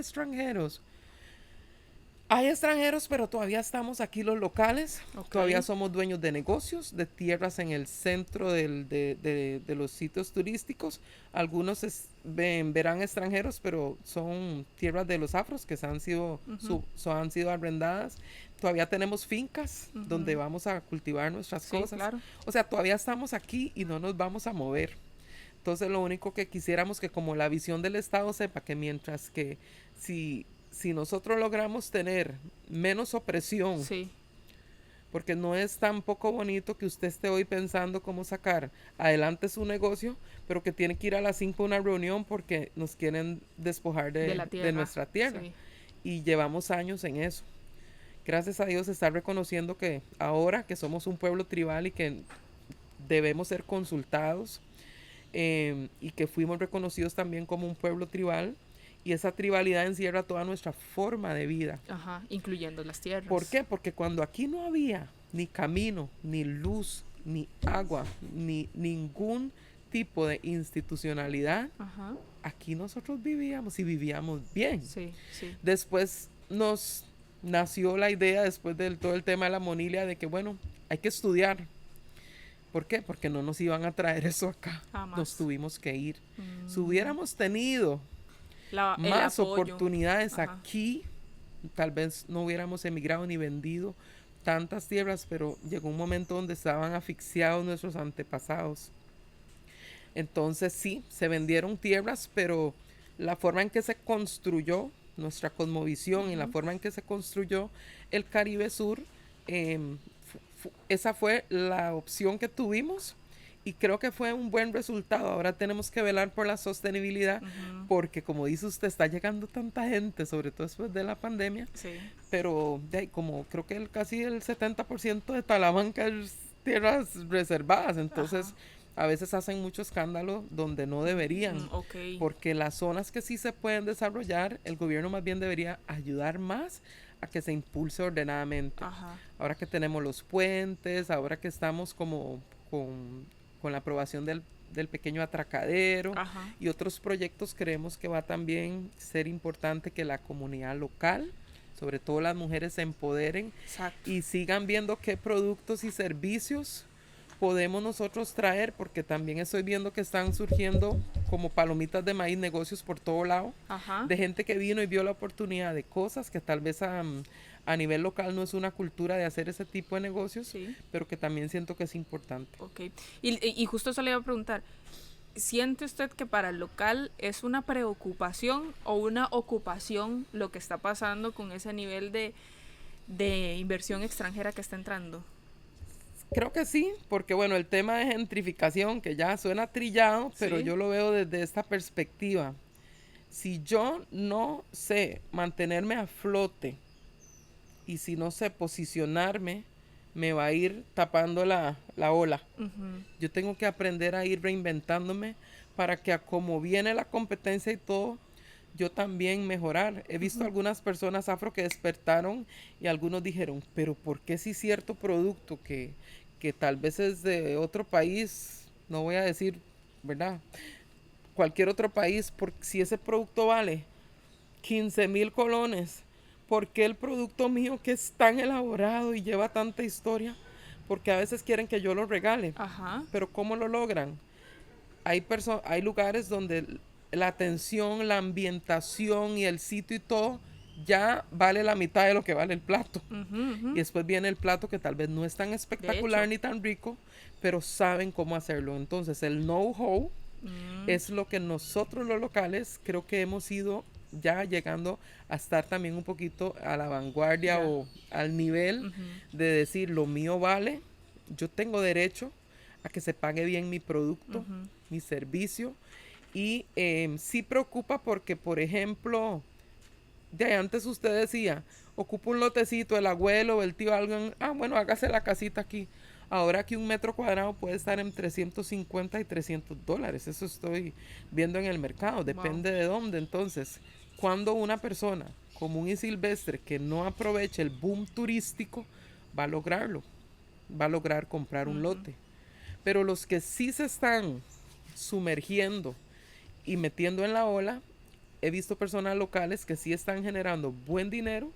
extranjeros, pero todavía estamos aquí los locales, Ok. todavía somos dueños de negocios, de tierras en el centro de los sitios turísticos. Algunos verán extranjeros, pero son tierras de los afros que Ujú. han sido arrendadas. Todavía tenemos fincas donde Ujú. vamos a cultivar nuestras Sí, cosas. claro. O sea, todavía estamos aquí y no nos vamos a mover. Entonces lo único que quisiéramos que como la visión del Estado sepa que mientras que si nosotros logramos tener menos opresión, Sí. porque no es tampoco bonito que usted esté hoy pensando cómo sacar adelante su negocio, pero que tiene que ir a las 5 a una reunión porque nos quieren despojar De la de tierra. nuestra tierra. Sí. Y llevamos años en eso. Gracias a Dios se está reconociendo que ahora que somos un pueblo tribal y que debemos ser consultados, y que fuimos reconocidos también como un pueblo tribal, y esa tribalidad encierra toda nuestra forma de vida. Ajá. Incluyendo las tierras. ¿Por qué? Porque cuando aquí no había ni camino, ni luz, ni agua, ni ningún tipo de institucionalidad, Ajá. aquí nosotros vivíamos y vivíamos bien. Sí, sí. Después nos nació la idea, después de todo el tema de la monilia, de que bueno, hay que estudiar. ¿Por qué? Porque no nos iban a traer eso acá. Jamás. Nos tuvimos que ir. Si Mm. hubiéramos tenido El más apoyo. oportunidades Ajá. aquí, tal vez no hubiéramos emigrado ni vendido tantas tierras, pero llegó un momento donde estaban asfixiados nuestros antepasados. Entonces sí, se vendieron tierras, pero la forma en que se construyó nuestra cosmovisión y la Ujú. forma en que se construyó el Caribe Sur, esa fue la opción que tuvimos y creo que fue un buen resultado. Ahora tenemos que velar por la sostenibilidad Ujú. porque como dice usted, está llegando tanta gente, sobre todo después de la pandemia, Sí. pero como creo que casi el 70% de Talamanca es tierras reservadas, entonces Ajá. a veces hacen mucho escándalo donde no deberían, Ok. porque las zonas que sí se pueden desarrollar, el gobierno más bien debería ayudar más a que se impulse ordenadamente. Ajá. Ahora que tenemos los puentes, ahora que estamos como con la aprobación del pequeño atracadero Ajá. y otros proyectos, creemos que va también ser importante que la comunidad local, sobre todo las mujeres, se empoderen Exacto. y sigan viendo qué productos y servicios podemos nosotros traer, porque también estoy viendo que están surgiendo como palomitas de maíz negocios por todo lado, Ajá. de gente que vino y vio la oportunidad de cosas que tal vez a nivel local no es una cultura de hacer ese tipo de negocios, Sí. pero que también siento que es importante. Ok. Y justo eso le iba a preguntar. ¿Siente usted que para el local es una preocupación o una ocupación lo que está pasando con ese nivel de inversión extranjera que está entrando? Creo que sí, porque bueno, el tema de gentrificación, que ya suena trillado, pero Sí. yo lo veo desde esta perspectiva. Si yo no sé mantenerme a flote y si no sé posicionarme, me va a ir tapando la ola. Ujú. Yo tengo que aprender a ir reinventándome para que a como viene la competencia y todo, yo también mejorar. He visto algunas personas afro que despertaron y algunos dijeron, pero ¿por qué si cierto producto que tal vez es de otro país, no voy a decir, ¿verdad? Cualquier otro país, si ese producto vale 15,000 colones, ¿por qué el producto mío que es tan elaborado y lleva tanta historia? Porque a veces quieren que yo lo regale, Ajá. pero ¿cómo lo logran? Hay lugares donde la atención, la ambientación y el sitio y todo ya vale la mitad de lo que vale el plato. Ujú, ujú. Y después viene el plato que tal vez no es tan espectacular hecho. ni tan rico, pero saben cómo hacerlo. Entonces el know-how es lo que nosotros los locales creo que hemos ido ya llegando a estar también un poquito a la vanguardia Ya. o al nivel Ujú. de decir lo mío vale, yo tengo derecho a que se pague bien mi producto, Ujú. mi servicio. Y sí preocupa porque, por ejemplo, de antes usted decía, ocupa un lotecito, el abuelo o el tío, alguien, bueno, hágase la casita aquí. Ahora aquí un metro cuadrado puede estar en 350 y $300. Eso estoy viendo en el mercado, Wow. depende de dónde. Entonces, cuando una persona común y silvestre que no aproveche el boom turístico, va a lograrlo, va a lograr comprar un Ujú. lote. Pero los que sí se están sumergiendo y metiendo en la ola, he visto personas locales que sí están generando buen dinero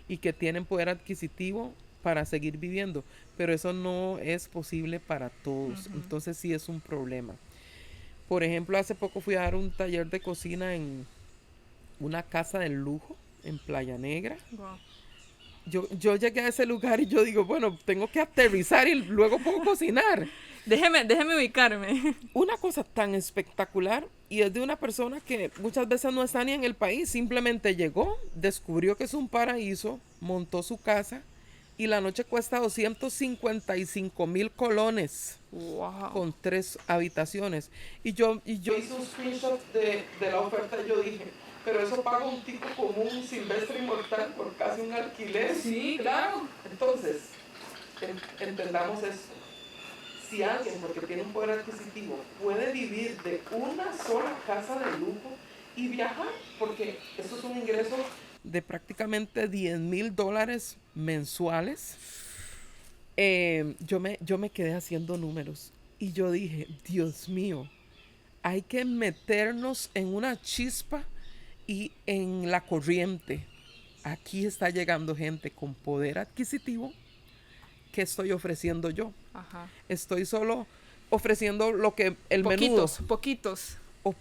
y que tienen poder adquisitivo para seguir viviendo, pero eso no es posible para todos, Ujú. entonces sí es un problema. Por ejemplo, hace poco fui a dar un taller de cocina en una casa de lujo en Playa Negra. Wow. Yo llegué a ese lugar y yo digo, bueno, tengo que aterrizar y luego puedo cocinar. Déjeme ubicarme. Una cosa tan espectacular y es de una persona que muchas veces no está ni en el país, simplemente llegó, descubrió que es un paraíso, montó su casa y la noche cuesta 255,000 colones Wow. con 3 habitaciones. Y yo hice un screenshot de la oferta y yo dije, pero eso paga un tipo común, silvestre y mortal por casi un alquiler. Sí, claro. Entonces, entendamos esto. Si alguien, porque tiene un poder adquisitivo, puede vivir de una sola casa de lujo y viajar, porque eso es un ingreso de prácticamente $10,000 mensuales, yo me quedé haciendo números y yo dije, Dios mío, hay que meternos en una chispa y en la corriente. Aquí está llegando gente con poder adquisitivo. ¿Qué estoy ofreciendo yo? Ajá. Estoy solo ofreciendo lo que el menudo. Poquitos. O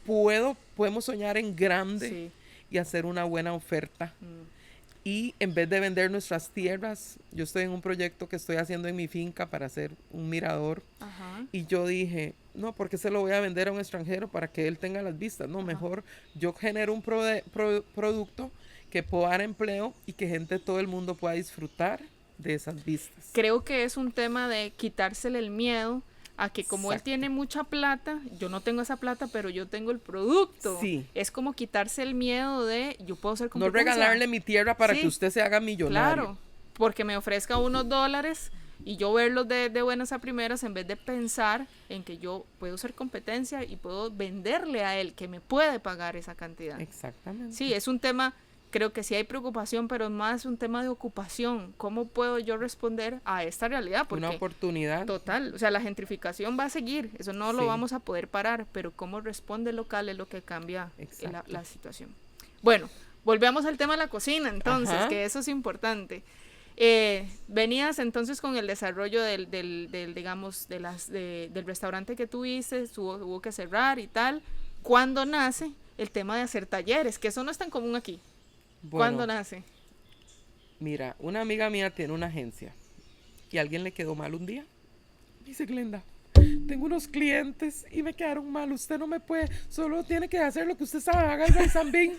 podemos soñar en grande Sí. y hacer una buena oferta. Mm. Y en vez de vender nuestras tierras, yo estoy en un proyecto que estoy haciendo en mi finca para hacer un mirador. Ajá. Y yo dije, no, ¿por qué se lo voy a vender a un extranjero para que él tenga las vistas? No, Ajá. mejor yo genero un producto que pueda dar empleo y que gente de todo el mundo pueda disfrutar de esas vistas. Creo que es un tema de quitársele el miedo a que como él Exacto. tiene mucha plata, yo no tengo esa plata, pero yo tengo el producto. Sí. Es como quitarse el miedo de yo puedo ser No competencia. regalarle mi tierra para Sí, que usted se haga millonario. Claro, porque me ofrezca unos dólares y yo verlos de buenas a primeras en vez de pensar en que yo puedo ser competencia y puedo venderle a él que me puede pagar esa cantidad. Exactamente. Sí, es un tema, creo que sí hay preocupación, pero es más un tema de ocupación. ¿Cómo puedo yo responder a esta realidad? Porque una oportunidad. total, o sea, la gentrificación va a seguir, eso no lo Sí. vamos a poder parar, pero cómo responde el local es lo que cambia Exacto. la situación. Bueno, volvemos al tema de la cocina entonces, Ajá. que eso es importante. Venías entonces con el desarrollo del digamos, del restaurante que tuviste, hubo que cerrar y tal. ¿Cuándo nace el tema de hacer talleres? Que eso no es tan común aquí. ¿Cuándo Bueno, nace? mira, una amiga mía tiene una agencia y a alguien le quedó mal un día. Dice Glenda, tengo unos clientes y me quedaron mal. Usted no me puede, solo tiene que hacer lo que usted sabe, haga el rice and bean.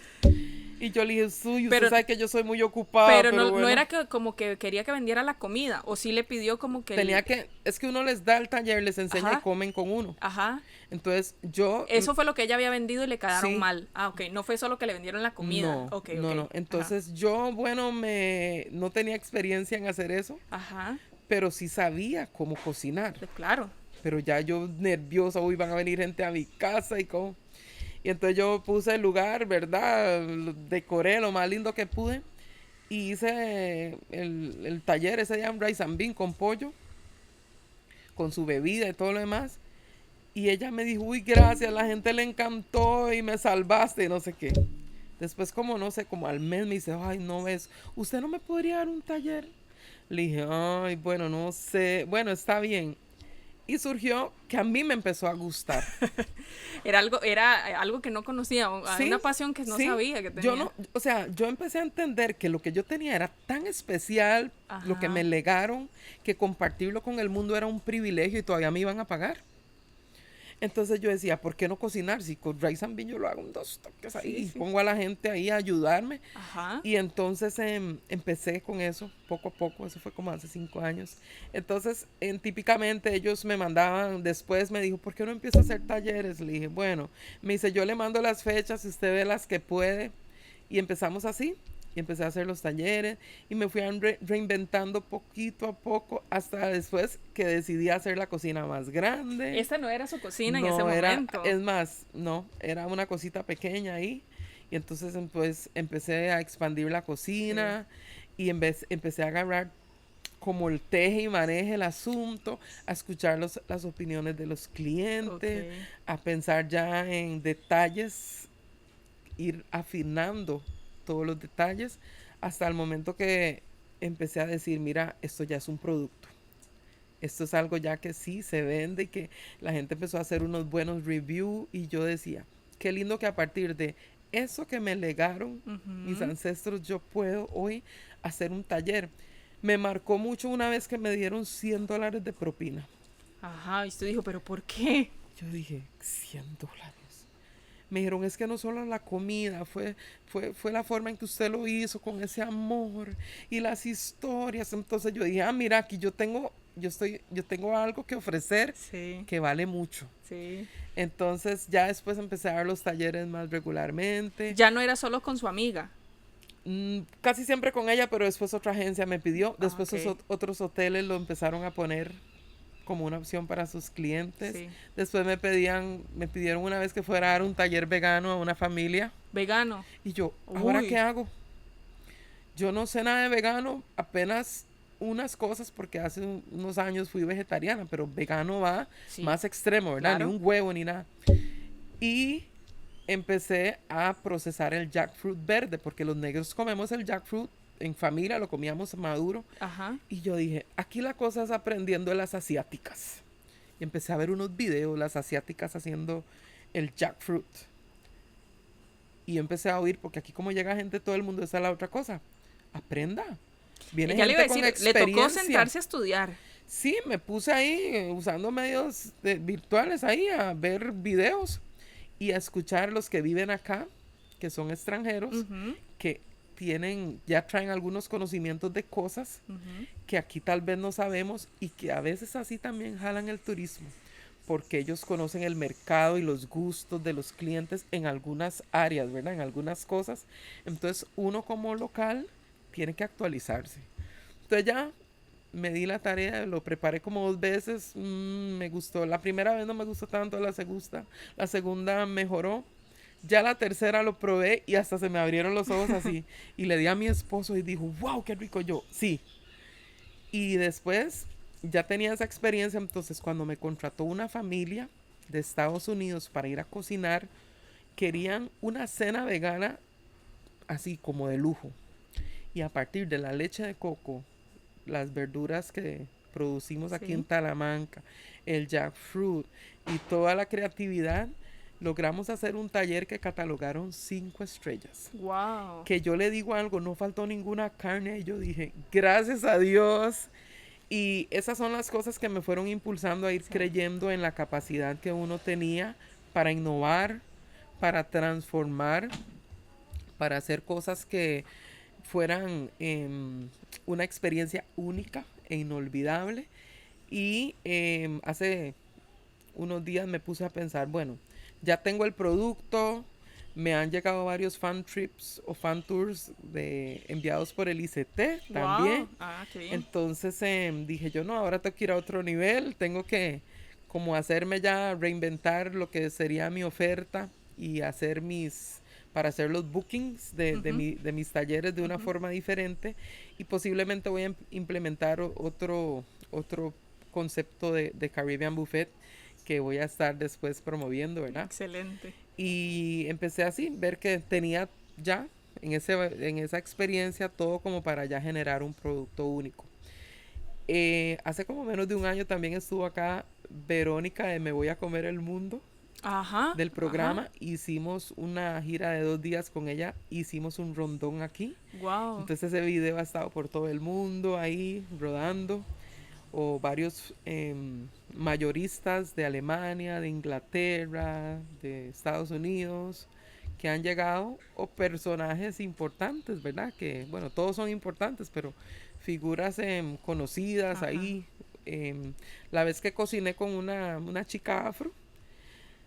Y yo le dije, usted Pero- sabe que yo soy muy ocupada. Pero Pero no, bueno, no era que como que quería que vendiera la comida, o sí le pidió como que... tenía que, es que uno les da el taller, les enseña Ajá. y comen con uno. Ajá. Entonces yo... Eso fue lo que ella había vendido y le quedaron Sí. mal. Ah, ok. No fue solo que le vendieron la comida. No, Ok, no, ok. no. Entonces yo, bueno, no tenía experiencia en hacer eso. Ajá. pero sí sabía cómo cocinar. Claro. Pero ya yo nerviosa, uy, van a venir gente a mi casa y cómo. Y entonces yo puse el lugar, ¿verdad? Lo decoré lo más lindo que pude. Y hice el taller ese día, un rice and bean con pollo, con su bebida y todo lo demás. Y ella me dijo, uy, gracias, la gente le encantó y me salvaste y no sé qué. Después, como no sé, como al mes me dice, ay, no ves, ¿usted no me podría dar un taller? Le dije, ay, bueno, no sé, bueno, está bien. Y surgió que a mí me empezó a gustar. Era algo que no conocía, Sí, una pasión que no sí. sabía que tenía. Yo no, o sea, yo empecé a entender que lo que yo tenía era tan especial, lo que me Ajá. legaron, que compartirlo con el mundo era un privilegio y todavía me iban a pagar. Entonces yo decía, ¿por qué no cocinar? Si con rice and bean yo lo hago en 2 toques ahí, Sí, y sí. pongo a la gente ahí a ayudarme. Ajá. Y entonces empecé con eso, poco a poco, eso fue como hace 5 años. Entonces, típicamente ellos me mandaban, después me dijo, ¿por qué no empieza a hacer talleres? Le dije, bueno, me dice, yo le mando las fechas, si usted ve las que puede. Y empezamos así, y empecé a hacer los talleres, y me fui reinventando poquito a poco, hasta después que decidí hacer la cocina más grande. Esta no era su cocina en ese No era, momento. es más, no, era una cosita pequeña ahí. Y entonces pues, empecé a expandir la Sí. cocina y empecé a agarrar como el teje y maneje el asunto, a escuchar las opiniones de los clientes, Ok. a pensar ya en detalles, ir afinando todos los detalles, hasta el momento que empecé a decir, mira, esto ya es un producto. Esto es algo ya que sí se vende y que la gente empezó a hacer unos buenos reviews y yo decía, qué lindo que a partir de eso que me legaron mis Ujú. ancestros yo puedo hoy hacer un taller. Me marcó mucho una vez que me dieron $100 de propina. Ajá, y usted dijo, ¿pero por qué? Yo dije, $100. Me dijeron, es que no solo la comida, fue la forma en que usted lo hizo, con ese amor y las historias. Entonces yo dije, mira, aquí yo tengo algo que ofrecer Sí, que vale mucho. sí. Entonces ya después empecé a dar los talleres más regularmente. Ya no era solo con su amiga. Casi siempre con ella, pero después otra agencia me pidió. Ah, Después ok. otros hoteles lo empezaron a poner como una opción para sus clientes. Sí. Después me pidieron una vez que fuera a dar un taller vegano a una familia. Vegano. Y yo, ¿ahora qué Uy, hago? Yo no sé nada de vegano, apenas unas cosas porque hace unos años fui vegetariana, pero vegano va sí, más extremo, ¿verdad? Ni claro. un huevo ni nada. Y empecé a procesar el jackfruit verde, porque los negros comemos el jackfruit en familia, lo comíamos maduro. Ajá. Y yo dije, aquí la cosa es aprendiendo de las asiáticas. Y empecé a ver unos videos, las asiáticas haciendo el jackfruit. Y empecé a oír, porque aquí como llega gente, todo el mundo, esa es la otra cosa. Aprenda. Viene Ya le iba a gente con decir, le tocó experiencia. sentarse a estudiar. Sí, me puse ahí usando medios virtuales ahí a ver videos y a escuchar los que viven acá, que son extranjeros, Ujú, que ya traen algunos conocimientos de cosas ujú. que aquí tal vez no sabemos y que a veces así también jalan el turismo, porque ellos conocen el mercado y los gustos de los clientes en algunas áreas, ¿verdad? En algunas cosas. Entonces uno como local tiene que actualizarse. Entonces ya me di la tarea, lo preparé como 2 veces, me gustó. La primera vez no me gustó tanto, la segunda mejoró. Ya la tercera lo probé y hasta se me abrieron los ojos así. Y le di a mi esposo y dijo, wow, qué rico yo. Sí. Y después ya tenía esa experiencia, entonces cuando me contrató una familia de Estados Unidos para ir a cocinar, querían una cena vegana así como de lujo. Y a partir de la leche de coco, las verduras que producimos aquí en Sí. Talamanca, el jackfruit y toda la creatividad, logramos hacer un taller que catalogaron 5 estrellas. Wow. Que yo le digo algo, no faltó ninguna carne y yo dije, gracias a Dios. Y esas son las cosas que me fueron impulsando a ir Sí. creyendo en la capacidad que uno tenía para innovar, para transformar, para hacer cosas que fueran una experiencia única e inolvidable. Y hace unos días me puse a pensar, bueno, ya tengo el producto, Me han llegado varios fan trips o fan tours enviados por el ICT también. Wow. Ah, qué bien. Entonces dije yo, no, ahora tengo que ir a otro nivel, tengo que como hacerme ya, reinventar lo que sería mi oferta y para hacer los bookings de mis talleres de una forma diferente, y posiblemente voy a implementar otro concepto de Caribbean Buffet que voy a estar después promoviendo, ¿verdad? Excelente. Y empecé así, ver que tenía ya en esa experiencia todo como para ya generar un producto único. Hace como menos de un año también estuvo acá Verónica de Me Voy a Comer el Mundo Ajá. del programa. Ajá. Hicimos una gira de 2 días con ella, hicimos un rondón aquí. Wow. Entonces ese video ha estado por todo el mundo ahí rodando, o varios mayoristas de Alemania, de Inglaterra, de Estados Unidos, que han llegado, o personajes importantes, ¿verdad? Que, bueno, todos son importantes, pero figuras conocidas Ajá. ahí. La vez que cociné con una chica afro,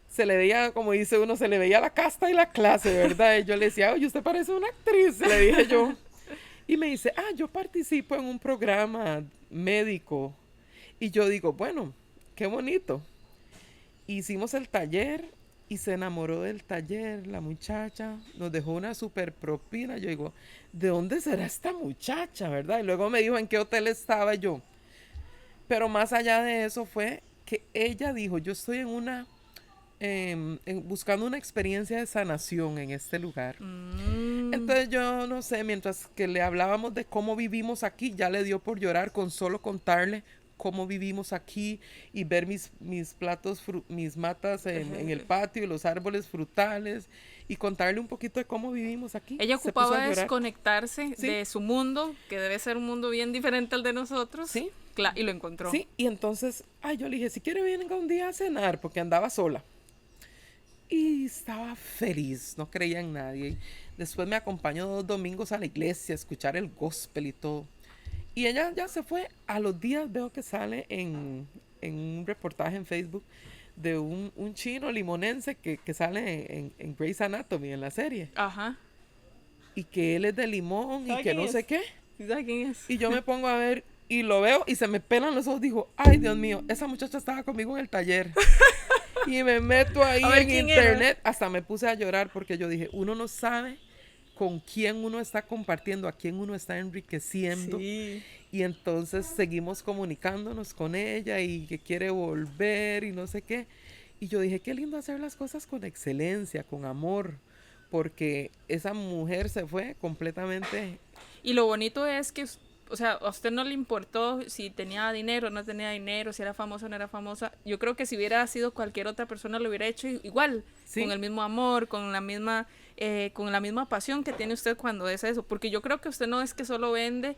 se le veía, como dice uno, se le veía la casta y la clase, ¿verdad? Y yo le decía, oye, usted parece una actriz, le dije yo. Y me dice, yo participo en un programa médico. Y yo digo, bueno, qué bonito. Hicimos el taller y se enamoró del taller la muchacha, nos dejó una super propina. Yo digo, ¿de dónde será esta muchacha, verdad? Y luego me dijo en qué hotel estaba yo. Pero más allá de eso fue que ella dijo, yo estoy buscando una experiencia de sanación en este lugar. Entonces yo no sé, mientras que le hablábamos de cómo vivimos aquí, ya le dio por llorar con solo contarle cómo vivimos aquí y ver mis platos, mis matas en el patio y los árboles frutales, y contarle un poquito de cómo vivimos aquí. Ella Se puso ocupaba a llorar. desconectarse Sí. de su mundo, que debe ser un mundo bien diferente al de nosotros. Sí. Y lo encontró. Sí, y entonces, yo le dije, si quiere venga un día a cenar, porque andaba sola. Y estaba feliz, no creía en nadie. Después me acompañó 2 domingos a la iglesia a escuchar el gospel y todo. Y ella ya se fue. A los días veo que sale en un reportaje en Facebook de un chino limonense que sale en Grey's Anatomy, en la serie. Ajá. Y que él es de Limón y que no sé qué. ¿Sabes quién es? Y yo me pongo a ver y lo veo y se me pelan los ojos. Digo, ay, Dios mío, esa muchacha estaba conmigo en el taller. Y me meto ahí en internet. Hasta me puse a llorar porque yo dije, uno no sabe con quién uno está compartiendo, a quién uno está enriqueciendo. Sí. Y entonces seguimos comunicándonos con ella y que quiere volver y no sé qué. Y yo dije, qué lindo hacer las cosas con excelencia, con amor, porque esa mujer se fue completamente. Y lo bonito es que, o sea, a usted no le importó si tenía dinero o no tenía dinero, si era famosa o no era famosa. Yo creo que si hubiera sido cualquier otra persona lo hubiera hecho igual, ¿Sí? Con el mismo amor, con la misma pasión que tiene usted cuando es eso. Porque yo creo que usted no es que solo vende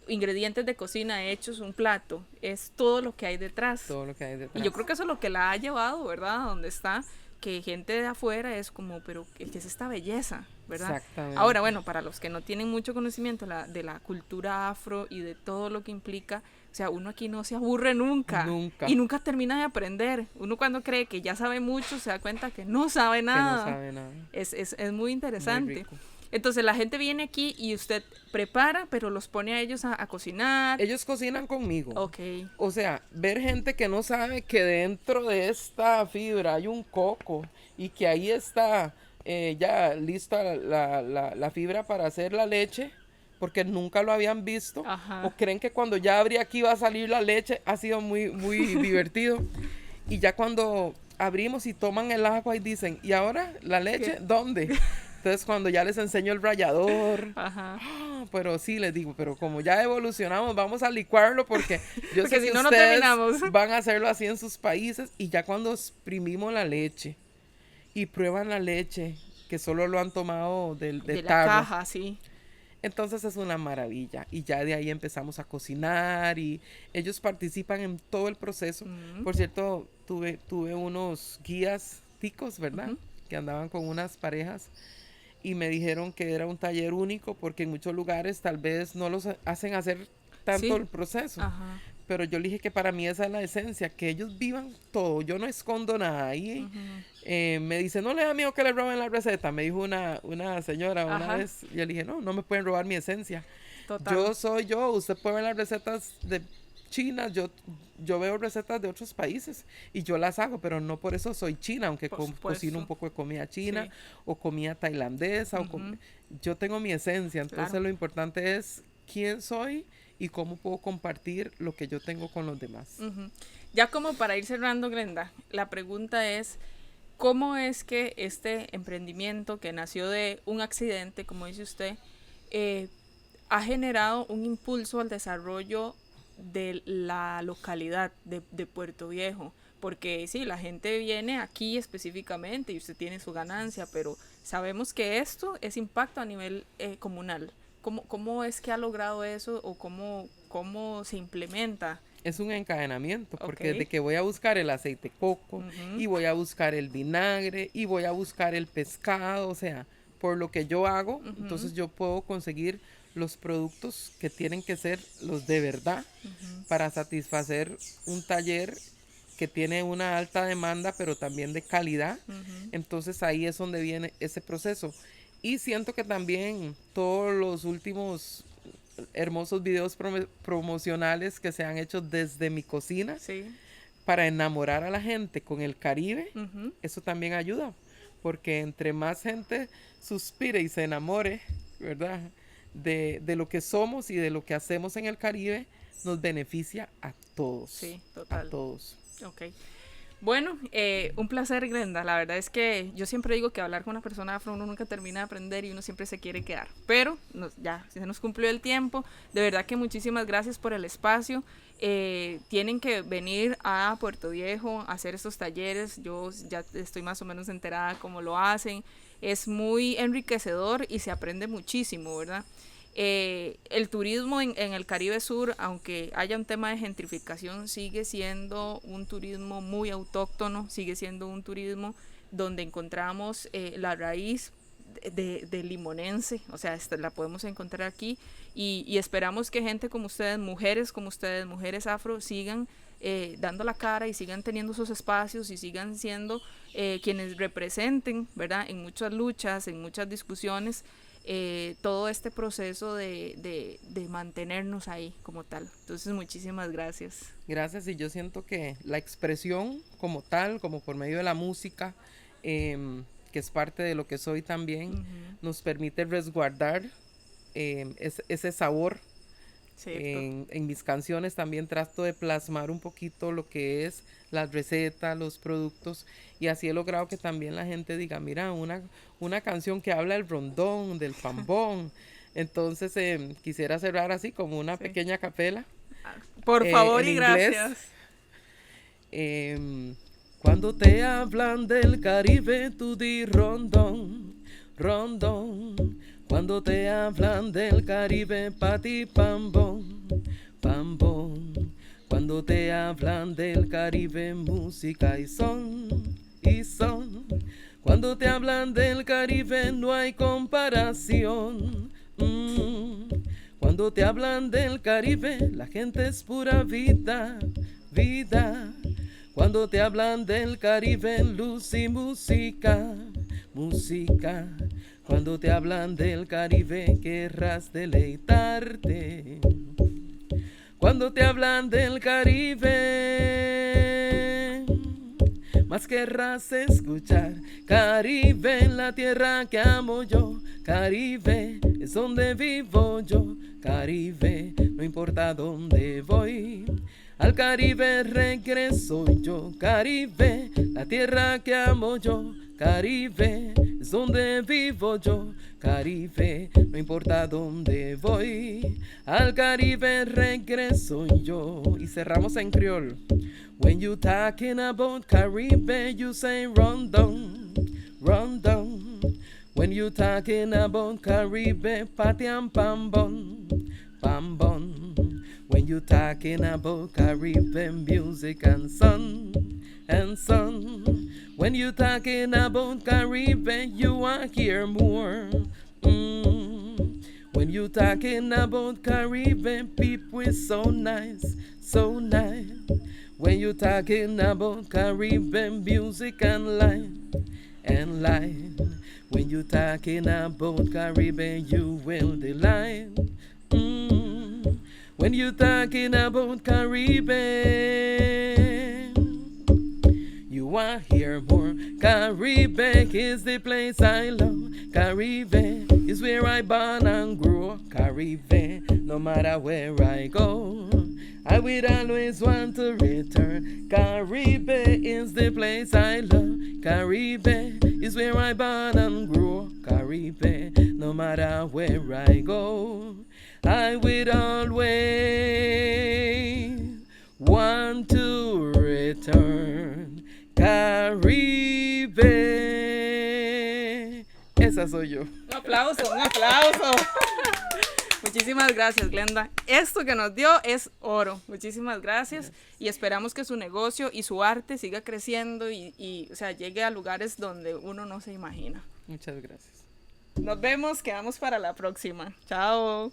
ingredientes de cocina hechos, un plato, es todo lo que hay detrás. Todo lo que hay detrás. Y yo creo que eso es lo que la ha llevado, ¿verdad? A donde está, que gente de afuera es como, pero ¿qué es esta belleza? ¿Verdad? Exactamente. Ahora, bueno, para los que no tienen mucho conocimiento de la cultura afro y de todo lo que implica, o sea, uno aquí no se aburre nunca. Nunca. Y nunca termina de aprender. Uno cuando cree que ya sabe mucho, se da cuenta que no sabe nada. Que no sabe nada. Es muy interesante. Muy rico. Entonces la gente viene aquí y usted prepara, pero los pone a ellos a cocinar. Ellos cocinan conmigo. Ok. O sea, ver gente que no sabe que dentro de esta fibra hay un coco y que ahí está ya lista la fibra para hacer la leche, porque nunca lo habían visto. Ajá. O creen que cuando ya abrí aquí va a salir la leche. Ha sido muy, muy divertido. Y ya cuando abrimos y toman el agua y dicen, ¿y ahora la leche? ¿Qué? ¿Dónde? Entonces cuando ya les enseño el rallador, pero sí les digo, pero como ya evolucionamos, vamos a licuarlo porque yo sé que si no ustedes van a hacerlo así en sus países. Y ya cuando exprimimos la leche y prueban la leche, que solo lo han tomado de la tarro, caja, sí. Entonces es una maravilla. Y ya de ahí empezamos a cocinar y ellos participan en todo el proceso. Por cierto, tuve unos guías ticos, ¿verdad? Que andaban con unas parejas y me dijeron que era un taller único porque en muchos lugares tal vez no los hacen hacer tanto el proceso. pero yo le dije que para mí esa es la esencia, que ellos vivan todo, yo no escondo nada ahí. Me dice, no le da miedo que le roben la receta, me dijo una señora una vez, y yo le dije, no me pueden robar mi esencia. Total. Yo soy yo, usted puede ver las recetas de China, yo veo recetas de otros países y yo las hago, pero no por eso soy china, aunque cocino un poco de comida china, sí, o comida tailandesa, yo tengo mi esencia, entonces claro, lo importante es quién soy y cómo puedo compartir lo que yo tengo con los demás. Ya como para ir cerrando, Glenda, la pregunta es, ¿cómo es que este emprendimiento que nació de un accidente, como dice usted, ha generado un impulso al desarrollo de la localidad de Puerto Viejo? Porque sí, la gente viene aquí específicamente y usted tiene su ganancia, pero sabemos que esto es impacto a nivel comunal. ¿Cómo es que ha logrado eso o cómo se implementa? Es un encadenamiento, porque desde que voy a buscar el aceite de coco, y voy a buscar el vinagre, y voy a buscar el pescado, o sea, por lo que yo hago, entonces yo puedo conseguir los productos que tienen que ser los de verdad para satisfacer un taller que tiene una alta demanda, pero también de calidad. Entonces ahí es donde viene ese proceso. Y siento que también todos los últimos hermosos videos promocionales que se han hecho desde mi cocina, sí, para enamorar a la gente con el Caribe, eso también ayuda, porque entre más gente suspire y se enamore, ¿verdad?, de lo que somos y de lo que hacemos en el Caribe, nos beneficia a todos. Sí, total. A todos. Ok. Bueno, un placer, Glenda. La verdad es que yo siempre digo que hablar con una persona afro uno nunca termina de aprender y uno siempre se quiere quedar. Pero ya se nos cumplió el tiempo. De verdad que muchísimas gracias por el espacio. Tienen que venir a Puerto Viejo a hacer estos talleres. Yo ya estoy más o menos enterada cómo lo hacen. Es muy enriquecedor y se aprende muchísimo, ¿verdad? El turismo en el Caribe Sur, aunque haya un tema de gentrificación, sigue siendo un turismo muy autóctono, sigue siendo un turismo donde encontramos la raíz de limonense, o sea, la podemos encontrar aquí y esperamos que gente como ustedes, mujeres afro, sigan dando la cara y sigan teniendo sus espacios y sigan siendo quienes representen, ¿verdad?, en muchas luchas, en muchas discusiones, todo este proceso de mantenernos ahí como tal. Entonces, muchísimas gracias. Gracias, y yo siento que la expresión como tal, como por medio de la música, que es parte de lo que soy también, nos permite resguardar ese sabor. En mis canciones también trato de plasmar un poquito lo que es las recetas, los productos, y así he logrado que también la gente diga, mira, una canción que habla del rondón, del pambón. Entonces quisiera cerrar así como una pequeña capela. Por favor y inglés. Gracias. Cuando te hablan del Caribe, tú di rondón, rondón. Cuando te hablan del Caribe, pati pambón, pambón. Cuando te hablan del Caribe, música y son, y son. Cuando te hablan del Caribe, no hay comparación. Cuando te hablan del Caribe, la gente es pura vida, vida. Cuando te hablan del Caribe, luz y música, música. Cuando te hablan del Caribe, querrás deleitarte. Cuando te hablan del Caribe, más querrás escuchar. Caribe, la tierra que amo yo. Caribe, es donde vivo yo. Caribe, no importa dónde voy. Al Caribe regreso yo. Caribe, la tierra que amo yo. Caribe, es donde vivo yo. Caribe, no importa dónde voy. Al Caribe regreso yo. Y cerramos en criol. When you talking about Caribe, you say rondón, rondón. When you talking about Caribe, patiam pambón, pambón. When you talking about Caribbean music and sun, and sun. When you talking about Caribbean, you want hear more. When you talking about Caribbean, people is so nice, so nice. When you talking about Caribbean music and line, when you talking about Caribbean, you will delight. When you talking about Caribbean, you want hear more. Caribbean is the place I love. Caribbean is where I born and grow. Caribbean, no matter where I go, I will always want to return. Caribbean is the place I love. Caribbean is where I born and grow. Caribbean, no matter where I go, I will always want to return. Caribbean. Esa soy yo. Un aplauso, un aplauso. Muchísimas gracias, Glenda. Esto que nos dio es oro. Muchísimas gracias. Y esperamos que su negocio y su arte siga creciendo y o sea, llegue a lugares donde uno no se imagina. Muchas gracias. Nos vemos, quedamos para la próxima. Chao.